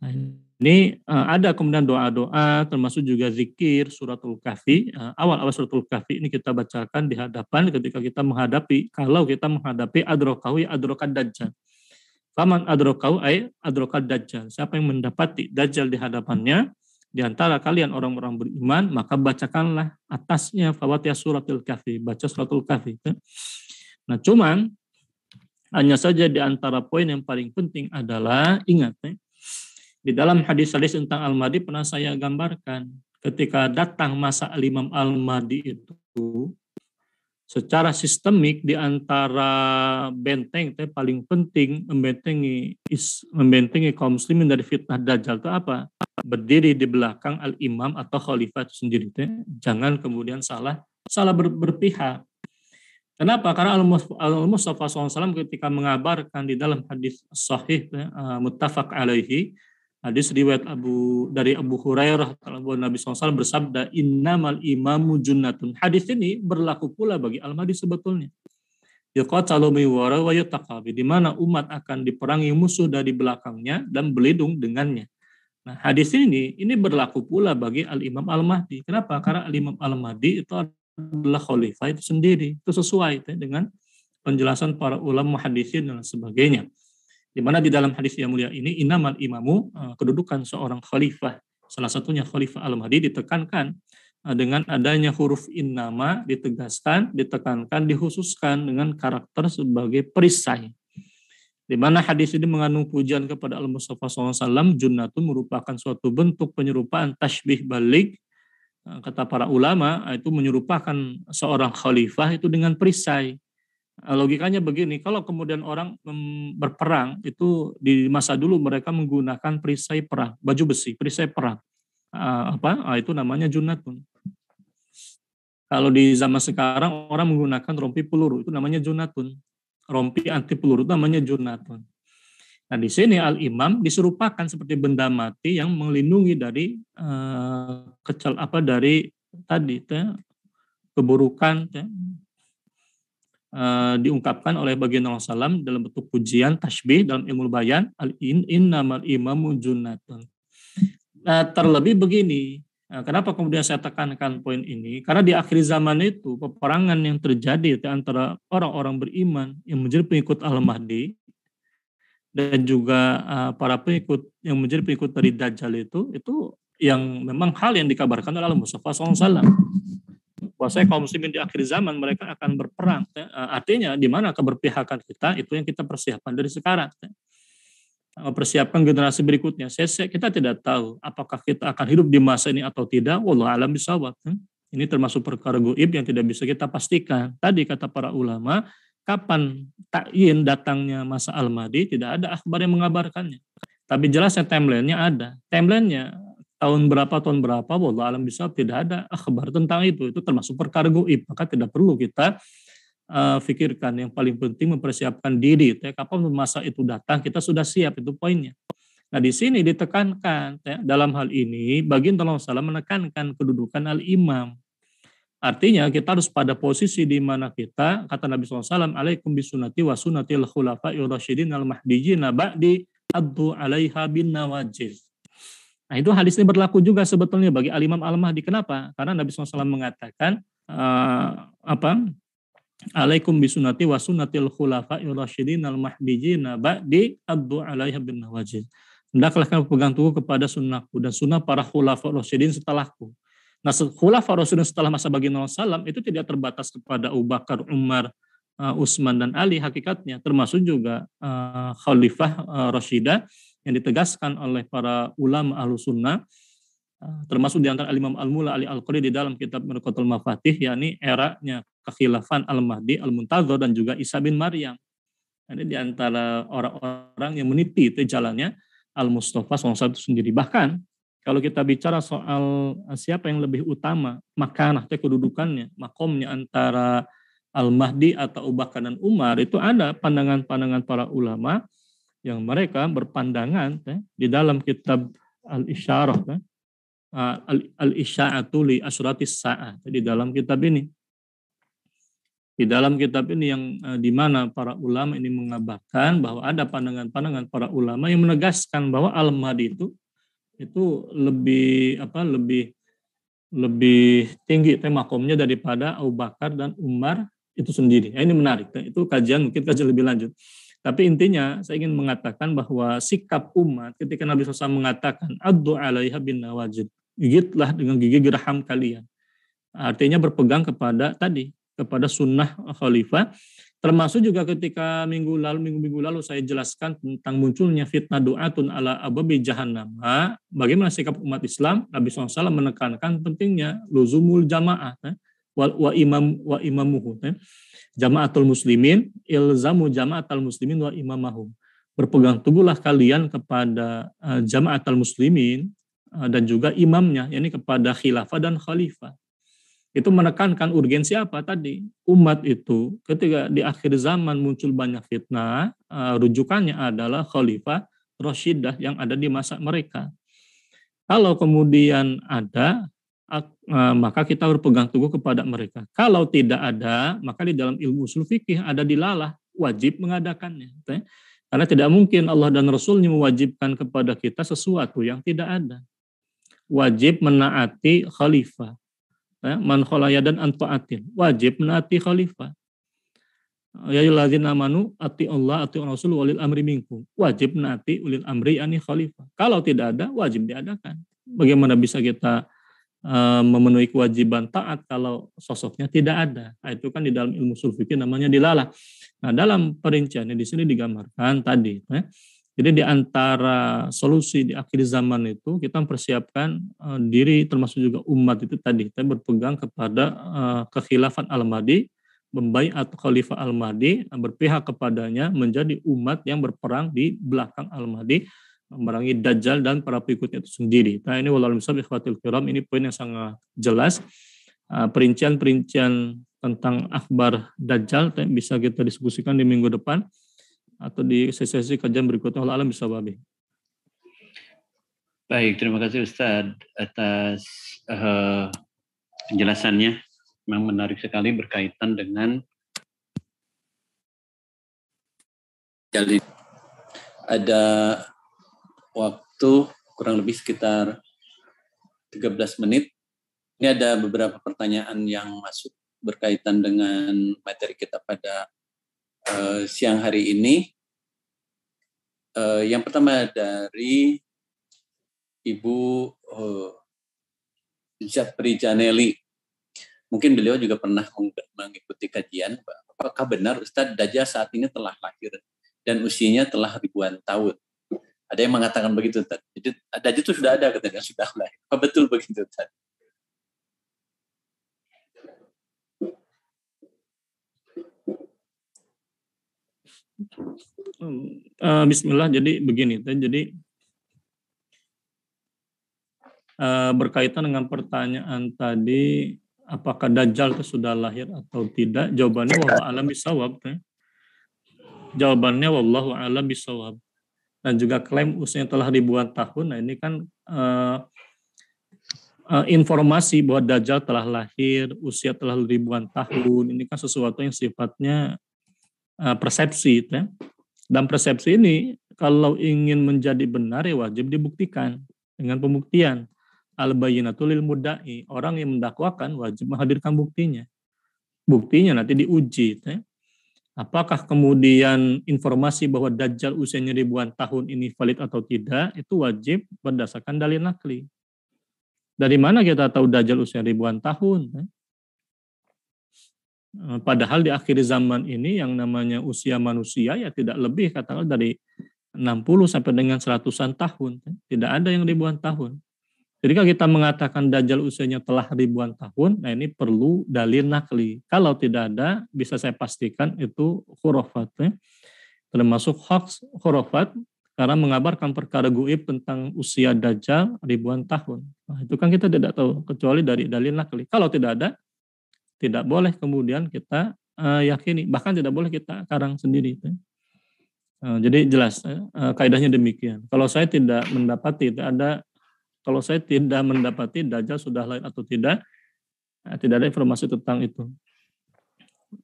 Nah, ini ada kemudian doa-doa termasuk juga zikir suratul kahfi. Awal-awal suratul kahfi ini kita bacakan di hadapan ketika kita menghadapi, kalau kita menghadapi adrokawi adrokad dajjal. Faman adrokau ay adrokad dajjal. Siapa yang mendapati dajjal di hadapannya di antara kalian orang-orang beriman, maka bacakanlah atasnya fawatih suratul kahfi, baca suratul kahfi. Nah, cuman hanya saja di antara poin yang paling penting adalah ingat di dalam hadis-hadis tentang Al-Mahdi pernah saya gambarkan ketika datang masa Imam Al-Mahdi itu secara sistemik di antara benteng paling penting membentengi kaum muslimin dari fitnah dajjal itu apa? Berdiri di belakang al-imam atau khalifah itu sendiri. Jangan kemudian salah berpihak. Kenapa? Karena Al-Mustafa SAW ketika mengabarkan di dalam hadis sahih muttafaq alaihi, hadis riwayat dari Abu Hurairah, bahwa Nabi SAW bersabda, innamal imamu junnatun. Hadis ini berlaku pula bagi Al-Mahdi sebetulnya. Yuqatalu min wara wa yutaqabi, di mana umat akan diperangi musuh dari belakangnya dan berlindung dengannya. Nah, hadis ini berlaku pula bagi Al-Imam Al-Mahdi. Kenapa? Karena Al-Imam Al-Mahdi itu adalah khalifah itu sendiri. Itu sesuai dengan penjelasan para ulama muhaddisin dan sebagainya. Di mana di dalam hadis yang mulia ini innamal imamu, kedudukan seorang khalifah, salah satunya Khalifah Al-Mahdi ditekankan dengan adanya huruf innama, ditekankan, dikhususkan dengan karakter sebagai perisai. Di mana hadis ini mengandung pujian kepada Al-Mustafa SAW, junnatun merupakan suatu bentuk penyerupaan tasbih balik kata para ulama itu menyerupakan seorang khalifah itu dengan perisai. Logikanya begini, kalau kemudian orang berperang itu di masa dulu mereka menggunakan perisai perang, baju besi, perisai perang. Itu namanya junatun. Kalau di zaman sekarang orang menggunakan rompi peluru, itu namanya junatun. Rompi anti peluru itu namanya junatun. Nah, di sini al-imam diserupakan seperti benda mati yang melindungi dari dari tadi keburukan diungkapkan oleh baginda Rasulullah SAW dalam bentuk pujian, tasbih dalam ilmu bayan, innamal imamu junnatun. Terlebih begini, kenapa kemudian saya tekankan poin ini? Karena di akhir zaman itu peperangan yang terjadi antara orang-orang beriman yang menjadi pengikut Al-Mahdi dan juga para pengikut yang menjadi pengikut dari Dajjal itu yang memang hal yang dikabarkan oleh Al-Mustafa SAW. Bahwasanya kaum muslimin di akhir zaman mereka akan berperang. Artinya di mana keberpihakan kita itu yang kita persiapkan dari sekarang. Persiapkan generasi berikutnya. Kita tidak tahu apakah kita akan hidup di masa ini atau tidak. Wallahu a'lam bishawab. Ini termasuk perkara gaib yang tidak bisa kita pastikan. Tadi kata para ulama, kapan takyin datangnya masa Al-Mahdi tidak ada akhbar yang mengabarkannya. Tapi jelasnya timeline-nya ada. Timeline-nya tahun berapa, wallahu alam bishawab, tidak ada akhbar tentang itu termasuk perkara gaib, maka tidak perlu kita pikirkan. Yang paling penting mempersiapkan diri, kapan masa itu datang kita sudah siap, itu poinnya. Nah, di sini ditekankan dalam hal ini baginda Rasulullah menekankan kedudukan al-imam. Artinya kita harus pada posisi di mana kita, kata Nabi SAW, alaikum bisunnati wa sunnatil khulafa'ir rasyidin al-mahdiyyin ba'di addu 'alaiha bin nawajid. Nah, itu hadis ini berlaku juga sebetulnya bagi al-Imam Al-Mahdi. Kenapa? Karena Nabi SAW mengatakan alaikum bisunnati wa sunnatil khulafa'ir rasyidin al-mahdiyyin ba'di addu 'alaiha bin nawajid. Hendaklah kamu pegang teguh kepada sunnahku dan sunnah para khulafa rasyidin setelahku. Nah, khulafa rasyidin setelah masa baginda Rasulullah SAW itu tidak terbatas kepada Abu Bakar, Umar, Utsman dan Ali hakikatnya, termasuk juga khalifah rasyidah yang ditegaskan oleh para ulama Ahlus Sunnah, termasuk di antara Al-Imam Al-Mula Ali Al-Qari di dalam kitab Mirqatul Mafatih, yakni eranya kekhilafan Al-Mahdi, Al-Muntazir dan juga Isa bin Maryam. Ini di antara orang-orang yang meniti itu jalannya Al-Mustafa SAW itu sendiri. Bahkan kalau kita bicara soal siapa yang lebih utama makanah kedudukannya, makomnya antara Al-Mahdi atau Abu Bakar dan Umar, itu ada pandangan-pandangan para ulama yang mereka berpandangan di dalam kitab Al-Isyarah, Al-Isya'atu li Asyratis Sa'ah. Di dalam kitab ini. Di dalam kitab ini yang di mana para ulama ini mengabarkan bahwa ada pandangan-pandangan para ulama yang menegaskan bahwa Al-Mahdi itu lebih tinggi makomnya daripada Abu Bakar dan Umar itu sendiri. Ini menarik. Itu kajian lebih lanjut. Tapi intinya saya ingin mengatakan bahwa sikap umat ketika Nabi SAW mengatakan addu 'alaiha bin nawajid, gigitlah dengan gigi geraham kalian. Artinya berpegang kepada sunnah khalifah. Termasuk juga ketika minggu lalu saya jelaskan tentang munculnya fitnah du'atun ala ababi jahannam. Bagaimana sikap umat Islam? Nabi SAW menekankan pentingnya luzumul jamaah wa imamuhu. Jama'atul muslimin, ilzamu jama'atul muslimin wa imamahum. Berpegang teguhlah kalian kepada jama'atul muslimin dan juga imamnya, yakni kepada khilafah dan khalifah. Itu menekankan urgensi apa tadi? Umat itu ketika di akhir zaman muncul banyak fitnah, rujukannya adalah khalifah rasyidah yang ada di masa mereka. Kalau kemudian ada, maka kita berpegang teguh kepada mereka. Kalau tidak ada, maka di dalam ilmu usul fikih ada dilalah, wajib mengadakannya. Karena tidak mungkin Allah dan Rasulnya mewajibkan kepada kita sesuatu yang tidak ada. Wajib menaati khalifah. Man kholayadan an ta'atin. Wajib menaati khalifah. Ya ayyuhallazina amanu ati Allah ati Rasul walil amri minkum. Wajib menaati ulil amri ani khalifah. Kalau tidak ada, wajib diadakan. Bagaimana bisa kita memenuhi kewajiban taat kalau sosoknya tidak ada? Nah, itu kan di dalam ilmu ushul fikih namanya dilalah. Nah, dalam perinciannya di sini digambarkan tadi Jadi di antara solusi di akhir zaman itu kita mempersiapkan diri termasuk juga umat itu tadi, kita berpegang kepada kekhilafan Al-Mahdi, membaiat Khalifah Al-Mahdi, berpihak kepadanya, menjadi umat yang berperang di belakang Al-Mahdi, memerangi Dajjal dan para pengikutnya itu sendiri. Nah ini wallahu a'lam ikhwatul kiram, ini poin yang sangat jelas. Perincian tentang akhbar Dajjal bisa kita diskusikan di minggu depan atau di sesi kajian berikutnya. Allah alam bisawab. Baik, terima kasih Ustadz atas penjelasannya. Memang menarik sekali berkaitan dengan jadi ada waktu kurang lebih sekitar 13 menit. Ini ada beberapa pertanyaan yang masuk berkaitan dengan materi kita pada siang hari ini. Yang pertama dari Ibu Japri Janeli. Mungkin beliau juga pernah mengikuti kajian. Apakah benar Ustadz Dajjal saat ini telah lahir dan usianya telah ribuan tahun? Ada yang mengatakan begitu, Ustadz. Jadi Dajjal itu sudah ada katanya, sudah lahir. Apa betul begitu, Ustadz? Bismillah, jadi begini, jadi berkaitan dengan pertanyaan tadi, apakah Dajjal itu sudah lahir atau tidak? Jawabannya wallahu a'lam bishawab. Jawabannya wallahu a'lam bishawab. Dan juga klaim usianya telah ribuan tahun. Nah ini kan informasi bahwa Dajjal telah lahir, usia telah ribuan tahun. Ini kan sesuatu yang sifatnya persepsi. Dan persepsi ini kalau ingin menjadi benar ya wajib dibuktikan dengan pembuktian. Al-bayyinatu lil mudda'i, orang yang mendakwakan wajib menghadirkan buktinya. Buktinya nanti diuji. Apakah kemudian informasi bahwa Dajjal usianya ribuan tahun ini valid atau tidak, itu wajib berdasarkan dalil nakli. Dari mana kita tahu Dajjal usia ribuan tahun? Padahal di akhir zaman ini yang namanya usia manusia ya tidak lebih katakanlah dari 60 sampai dengan 100-an tahun. Tidak ada yang ribuan tahun. Jadi kalau kita mengatakan Dajjal usianya telah ribuan tahun, nah ini perlu dalil nakli. Kalau tidak ada, bisa saya pastikan itu khurafat. Termasuk hoax khurafat, karena mengabarkan perkara gaib tentang usia Dajjal ribuan tahun. Nah, itu kan kita tidak tahu, kecuali dari dalil nakli. Kalau tidak ada, tidak boleh kemudian kita yakini. Bahkan tidak boleh kita karang sendiri. Jadi jelas, kaidahnya demikian. Kalau saya tidak mendapati, kalau saya tidak mendapati Dajjal sudah lahir atau tidak ada informasi tentang itu.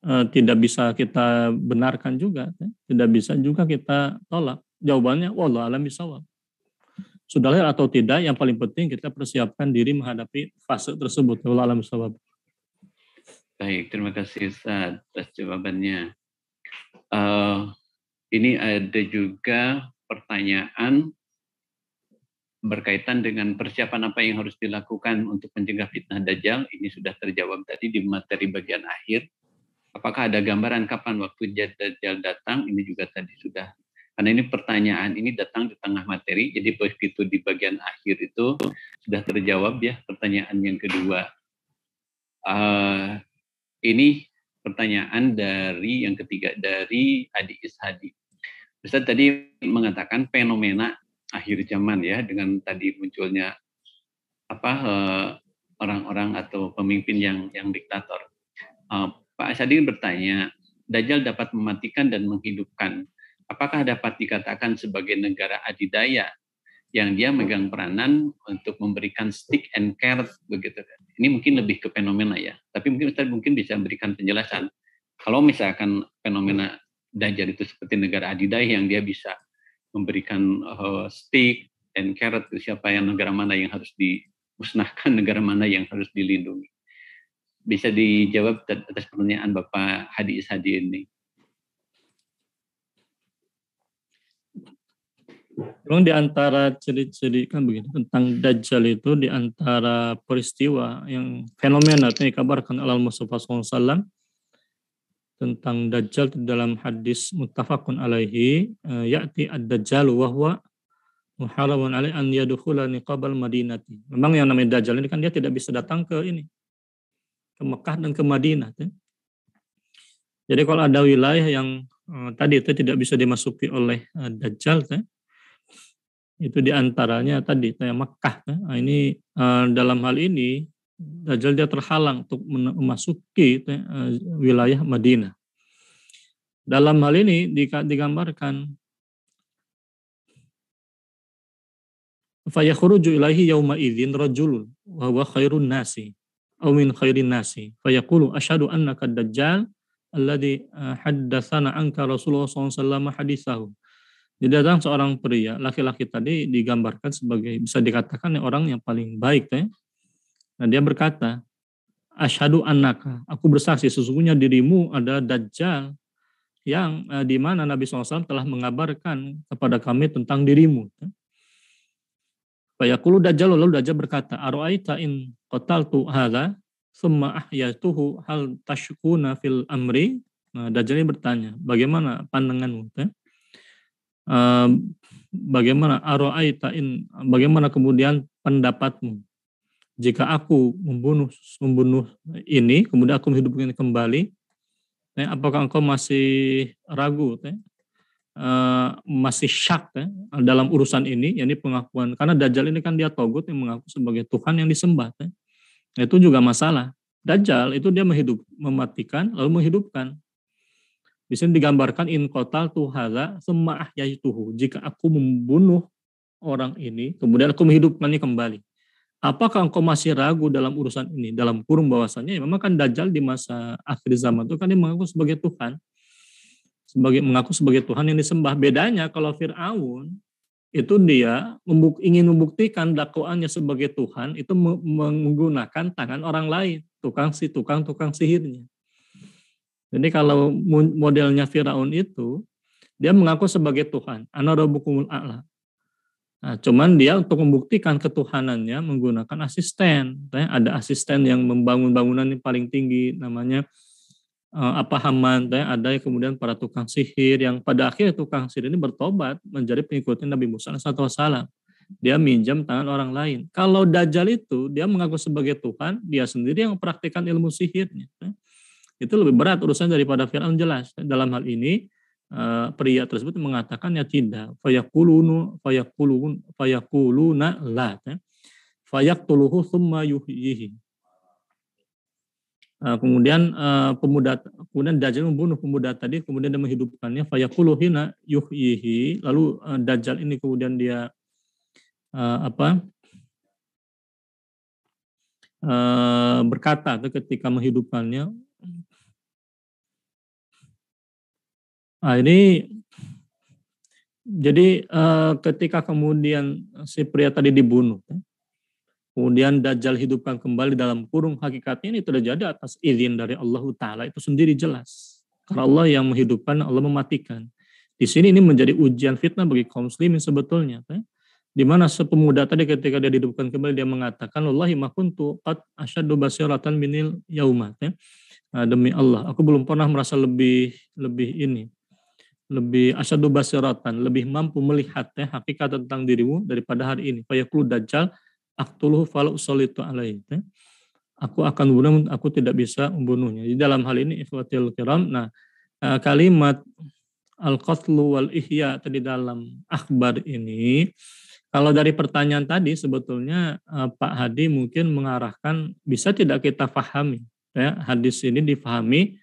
Tidak bisa kita benarkan juga, tidak bisa juga kita tolak. Jawabannya wallahu a'lam bishawab. Sudah lahir atau tidak, yang paling penting kita persiapkan diri menghadapi fase tersebut. Wallahu a'lam bishawab. Baik, terima kasih Ustaz atas jawabannya. Ini ada juga pertanyaan berkaitan dengan persiapan apa yang harus dilakukan untuk mencegah fitnah Dajjal. Ini sudah terjawab tadi di materi bagian akhir. Apakah ada gambaran kapan waktu Dajjal datang? Ini juga tadi sudah. Karena ini pertanyaan ini datang di tengah materi, jadi begitu di bagian akhir itu sudah terjawab ya pertanyaan yang kedua. Ini pertanyaan dari yang ketiga dari Adi Ishadi. Ustaz tadi mengatakan fenomena akhir zaman ya dengan tadi munculnya orang-orang atau pemimpin yang diktator. Pak Ishadi bertanya, Dajjal dapat mematikan dan menghidupkan. Apakah dapat dikatakan sebagai negara adidaya yang dia megang peranan untuk memberikan stick and carrot begitu kan? Ini mungkin lebih ke fenomena ya. Tapi mungkin Ustaz bisa berikan penjelasan. Kalau misalkan fenomena Dajjal itu seperti negara adidaya yang dia bisa memberikan stick and carrot, siapa yang negara mana yang harus dimusnahkan, negara mana yang harus dilindungi. Bisa dijawab atas pertanyaan Bapak Hadi Ishadi ini. Memang di antara ciri-ciri kan begini tentang Dajjal itu di antara peristiwa yang fenomena yang dikabarkan oleh Mustafa SAW tentang Dajjal dalam hadis muttafaqun alaihi, ya'ti ad-Dajjal wa huwa muharramun alaihi an yadkhula niqabal madinati. Memang yang namanya Dajjal ini kan dia tidak bisa datang ke ke Mekah dan ke Madinah. Jadi kalau ada wilayah yang tadi itu tidak bisa dimasuki oleh Dajjal, itu diantaranya tadi Mekah. Nah, ini dalam hal ini Dajjal dia terhalang untuk memasuki wilayah Madinah. Dalam hal ini digambarkan fayakhruju ilaihi yauma idzin rajulun wa huwa khairun nasi aw min khairin nasi fayaqulu asyhadu annaka ad-dajjal alladhi haddatsana anka Rasulullah SAW haditsahu. Jadi datang seorang pria, laki-laki tadi digambarkan sebagai bisa dikatakan orang yang paling baik. Nah dia berkata, asyhadu annaka, aku bersaksi sesungguhnya dirimu adalah Dajjal yang di mana Nabi SAW telah mengabarkan kepada kami tentang dirimu. Fayaqulu Dajjal, lalu Dajjal berkata, aro'aita in qataltu hadza thumma ahyatuhu hal tashkuna fil amri. Nah, Dajjal ini bertanya, bagaimana pandanganmu? Bagaimana aro'aita in, bagaimana kemudian pendapatmu jika aku membunuh ini, kemudian aku menghidupkan kembali, apakah engkau masih ragu, masih syak dalam urusan ini, yakni pengakuan, karena Dajjal ini kan dia togut yang mengaku sebagai Tuhan yang disembah. Itu juga masalah. Dajjal itu dia mematikan lalu menghidupkan. Di sini digambarkan in qataltu hadza tsumma ahyaituhu, jika aku membunuh orang ini kemudian aku menghidupkannya kembali. Apakah engkau masih ragu dalam urusan ini? Dalam kurung bahwasannya memang kan Dajjal di masa akhir zaman itu kan dia mengaku sebagai Tuhan. Mengaku sebagai Tuhan yang disembah. Bedanya kalau Fir'aun itu dia ingin membuktikan dakwaannya sebagai Tuhan itu menggunakan tangan orang lain, tukang sihirnya. Jadi kalau modelnya Fir'aun itu dia mengaku sebagai Tuhan, ana rabbukumul a'la. Nah, cuman dia untuk membuktikan ketuhanannya menggunakan asisten. Ada asisten yang membangun bangunan yang paling tinggi, namanya Haman. Ada kemudian para tukang sihir yang pada akhirnya tukang sihir ini bertobat menjadi pengikutnya Nabi Musa SAW. Dia minjam tangan orang lain. Kalau Dajjal itu dia mengaku sebagai Tuhan, dia sendiri yang mempraktikkan ilmu sihirnya. Itu lebih berat urusan daripada Fir'aun, jelas. Dalam hal ini pria tersebut mengatakan ya tidak, fayaquluna la, fayaqtuluhu thumma yuhyihi. Kemudian Dajjal membunuh pemuda tadi, kemudian dia menghidupkannya, fayaquluhina yuhyihi. Lalu Dajjal ini kemudian dia berkata ketika menghidupkannya. Nah, ini jadi ketika kemudian si pria tadi dibunuh, kemudian Dajjal hidupkan kembali dalam kurung, hakikatnya ini terjadi atas izin dari Allah Ta'ala, itu sendiri jelas. Karena Allah yang menghidupkan, Allah mematikan. Di sini ini menjadi ujian fitnah bagi kaum muslimin sebetulnya. Di mana sepemuda tadi ketika dia dihidupkan kembali, dia mengatakan, wallahi ma kuntu qad asyaddu basiratan minil yauma. Demi Allah, aku belum pernah merasa lebih asyadu basiratan, lebih mampu melihat hakikat tentang dirimu daripada hari ini. Fayaqulu Dajjal aqtuluhu fala usallitu alaihi. Aku akan bunuh, aku tidak bisa membunuhnya. Di dalam hal ini ikhwatil kiram, kalimat al-qatlu wal ihya tadi dalam akhbar ini, kalau dari pertanyaan tadi sebetulnya Pak Hadi mungkin mengarahkan bisa tidak kita pahami hadis ini difahami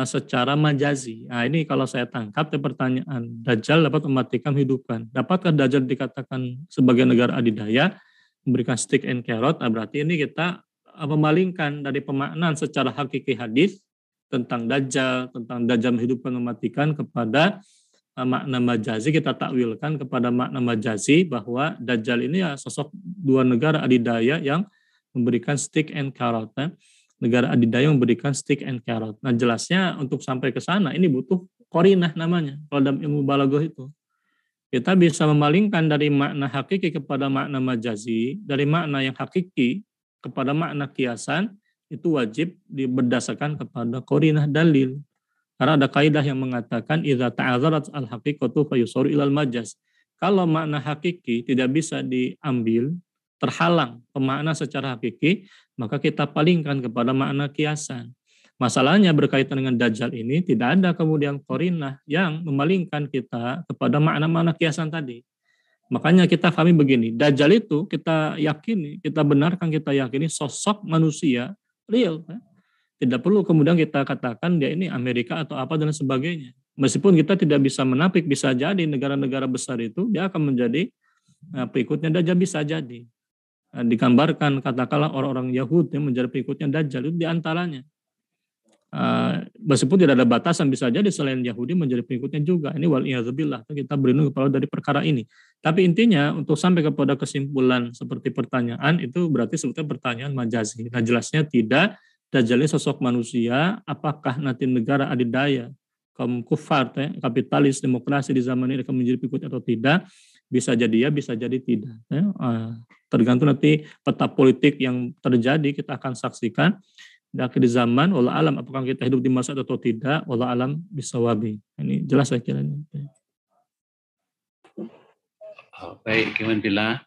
secara majazi. Nah, ini kalau saya tangkap pertanyaan, Dajjal dapat mematikan hidupkan. Dapatkah Dajjal dikatakan sebagai negara adidaya, memberikan stick and carrot? Nah, berarti ini kita memalingkan dari pemaknaan secara hakiki hadis tentang Dajjal menghidupkan, mematikan, kepada makna majazi. Kita takwilkan kepada makna majazi bahwa Dajjal ini ya sosok dua negara adidaya yang memberikan stick and carrot. Negara adidaya memberikan stick and carrot. Nah, jelasnya untuk sampai ke sana ini butuh qarinah namanya. Kalau dalam ilmu balaghah itu kita bisa memalingkan dari makna hakiki kepada makna majazi, dari makna yang hakiki kepada makna kiasan, itu wajib berdasarkan kepada qarinah dalil. Karena ada kaidah yang mengatakan idza ta'adzarat al-haqiqatu fayusaru ilal majaz. Kalau makna hakiki tidak bisa diambil, terhalang pemakna secara hakiki, maka kita palingkan kepada makna kiasan. Masalahnya berkaitan dengan Dajjal ini tidak ada kemudian qarinah yang memalingkan kita kepada makna-makna kiasan tadi. Makanya kita pahami begini, Dajjal itu kita yakini, kita benarkan, kita yakini sosok manusia real. Tidak perlu kemudian kita katakan dia ini Amerika atau apa dan sebagainya. Meskipun kita tidak bisa menapik, bisa jadi negara-negara besar itu dia akan menjadi pengikutnya Dajjal, bisa jadi. Digambarkan katakanlah orang-orang Yahudi yang menjadi pengikutnya Dajjal itu diantaranya. Meskipun tidak ada batasan, bisa jadi selain Yahudi menjadi pengikutnya juga. Ini wal'iyadzubillah, kita berlindung kepada dari perkara ini. Tapi intinya untuk sampai kepada kesimpulan seperti pertanyaan itu berarti sebetulnya pertanyaan majazi. Nah jelasnya tidak, Dajjal ini sosok manusia, apakah nanti negara adidaya, kaum kufar, kapitalis, demokrasi di zaman ini akan menjadi pengikut atau tidak, bisa jadi ya, bisa jadi tidak. Tergantung nanti peta politik yang terjadi, kita akan saksikan di akhir zaman, wallah alam, apakah kita hidup di masa atau tidak, wallah alam bisawabi. Ini jelas saya kira ini. Baik, Kimanbillah.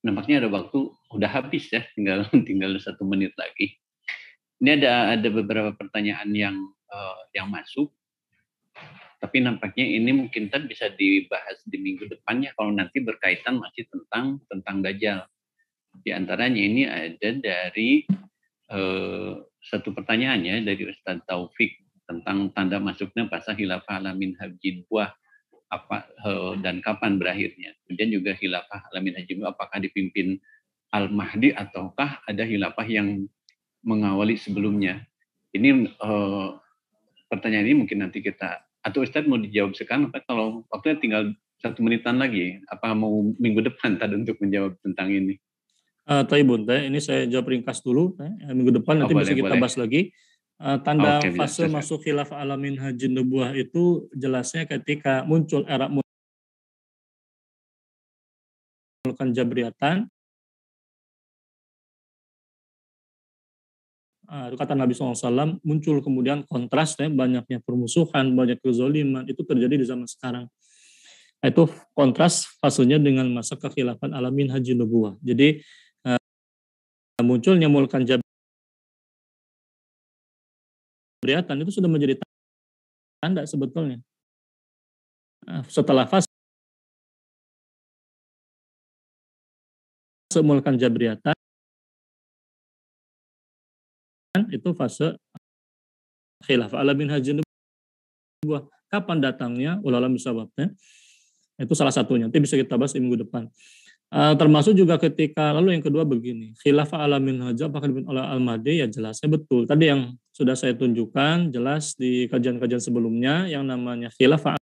Nampaknya ada waktu, udah habis ya, tinggal 1 menit lagi. Ini ada beberapa pertanyaan yang masuk, tapi nampaknya ini mungkin bisa dibahas di minggu depannya kalau nanti berkaitan masih tentang Dajjal. Di antaranya ini ada dari satu pertanyaannya dari Ustadz Taufik tentang tanda masuknya fase khilafah Alamin Hajin Buah dan kapan berakhirnya. Kemudian juga khilafah Alamin Hajin Buah apakah dipimpin Al-Mahdi ataukah ada khilafah yang mengawali sebelumnya. Ini pertanyaan ini mungkin nanti kita, atau Ustadz mau dijawab sekarang, kalau waktunya tinggal 1 menitan lagi, apa mau minggu depan tadi untuk menjawab tentang ini? Taibun, ini saya jawab ringkas dulu. Minggu depan nanti bisa kita bahas lagi. Tanda fase masuk khilafah Alamin Hajin Nubuwah itu jelasnya ketika muncul era Mulkan Jabriyatan. Kata Nabi SAW, muncul kemudian kontras, banyaknya permusuhan, banyak kezoliman, itu terjadi di zaman sekarang. Itu kontras fasenya dengan masa kekhilafan Alamin Hajin Nubuwah. Jadi munculnya Mulkan Jabriyatan itu sudah menjadi tanda sebetulnya. Setelah fase Mulkan Jabriyatan, itu fase khilafah Alamin Hajin Nubuwah. Kapan datangnya? Ulama bisawabnya. Itu salah satunya. Nanti bisa kita bahas di minggu depan. Termasuk juga ketika, lalu yang kedua begini, khilafah Alamin Hajin apakah dipimpin oleh Al-Mahdi? Ya jelasnya betul. Tadi yang sudah saya tunjukkan, jelas di kajian-kajian sebelumnya, yang namanya khilafah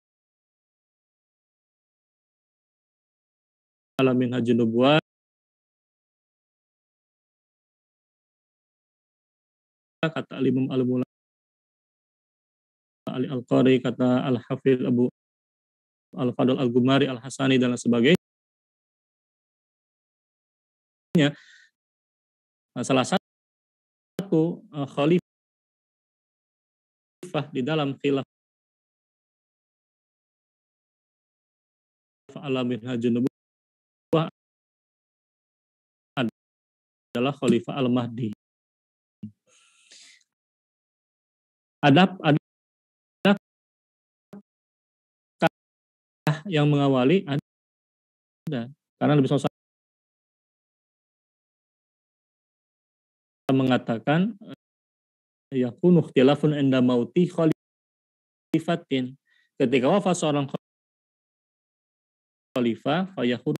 Alamin Hajin Nubuwah, kata Al-Imam Al-Mula Ali Al-Qari, kata Al-Hafidh Abu Al-Fadl Al-Gumari Al-Hasani dan sebagainya. Salah satu khalifah di dalam khilafah Alamin Hajin Nubuwah adalah Khalifah Al-Mahdi. Ada yang mengawali? Ada. Karena Nabi SAW mengatakan yakunu ikhtilafun inda mauti khalifatin. Ketika wafat seorang khalifah, fayakhuru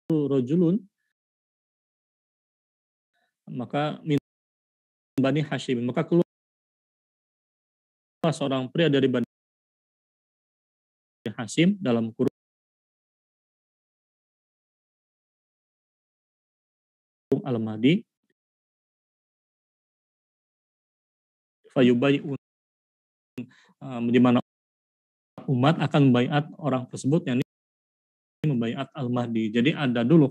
rajulun, maka min Bani Hashim, maka keluar seorang pria dari Bani Hashim dalam kurung Al-Mahdi, fayubayun, di mana umat akan membaiat orang tersebut yang membaiat Al-Mahdi. Jadi ada dulu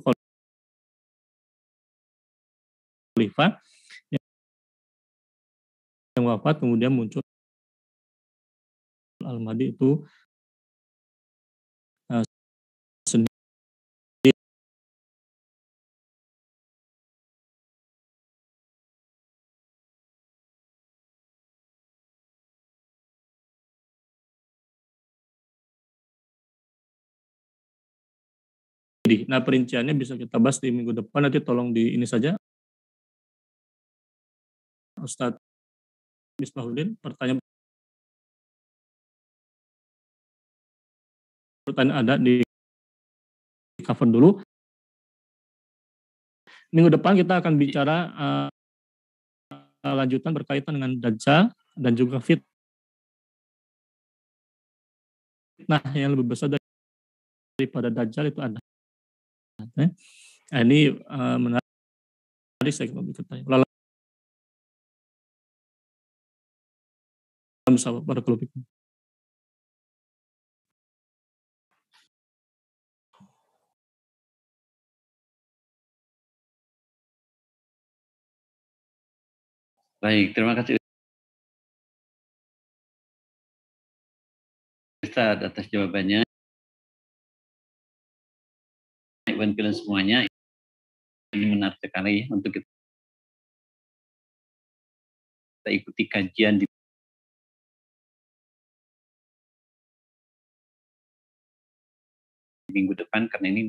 khalifah yang wafat, kemudian muncul Al-Mahdi itu sendiri. Nah, perinciannya bisa kita bahas di minggu depan, nanti tolong di ini saja, Ustadz Misbahuddin, pertanyaan ada di cover dulu. Minggu depan kita akan bicara lanjutan berkaitan dengan Dajjal dan juga fitnah yang lebih besar daripada Dajjal itu ada. Nah, ini menarik saya diketahui. Lalu pada kelompok. Baik, terima kasih Ustaz atas jawabannya. Iwan Pilen semuanya, ini menarik sekali untuk kita ikuti kajian di minggu depan, karena ini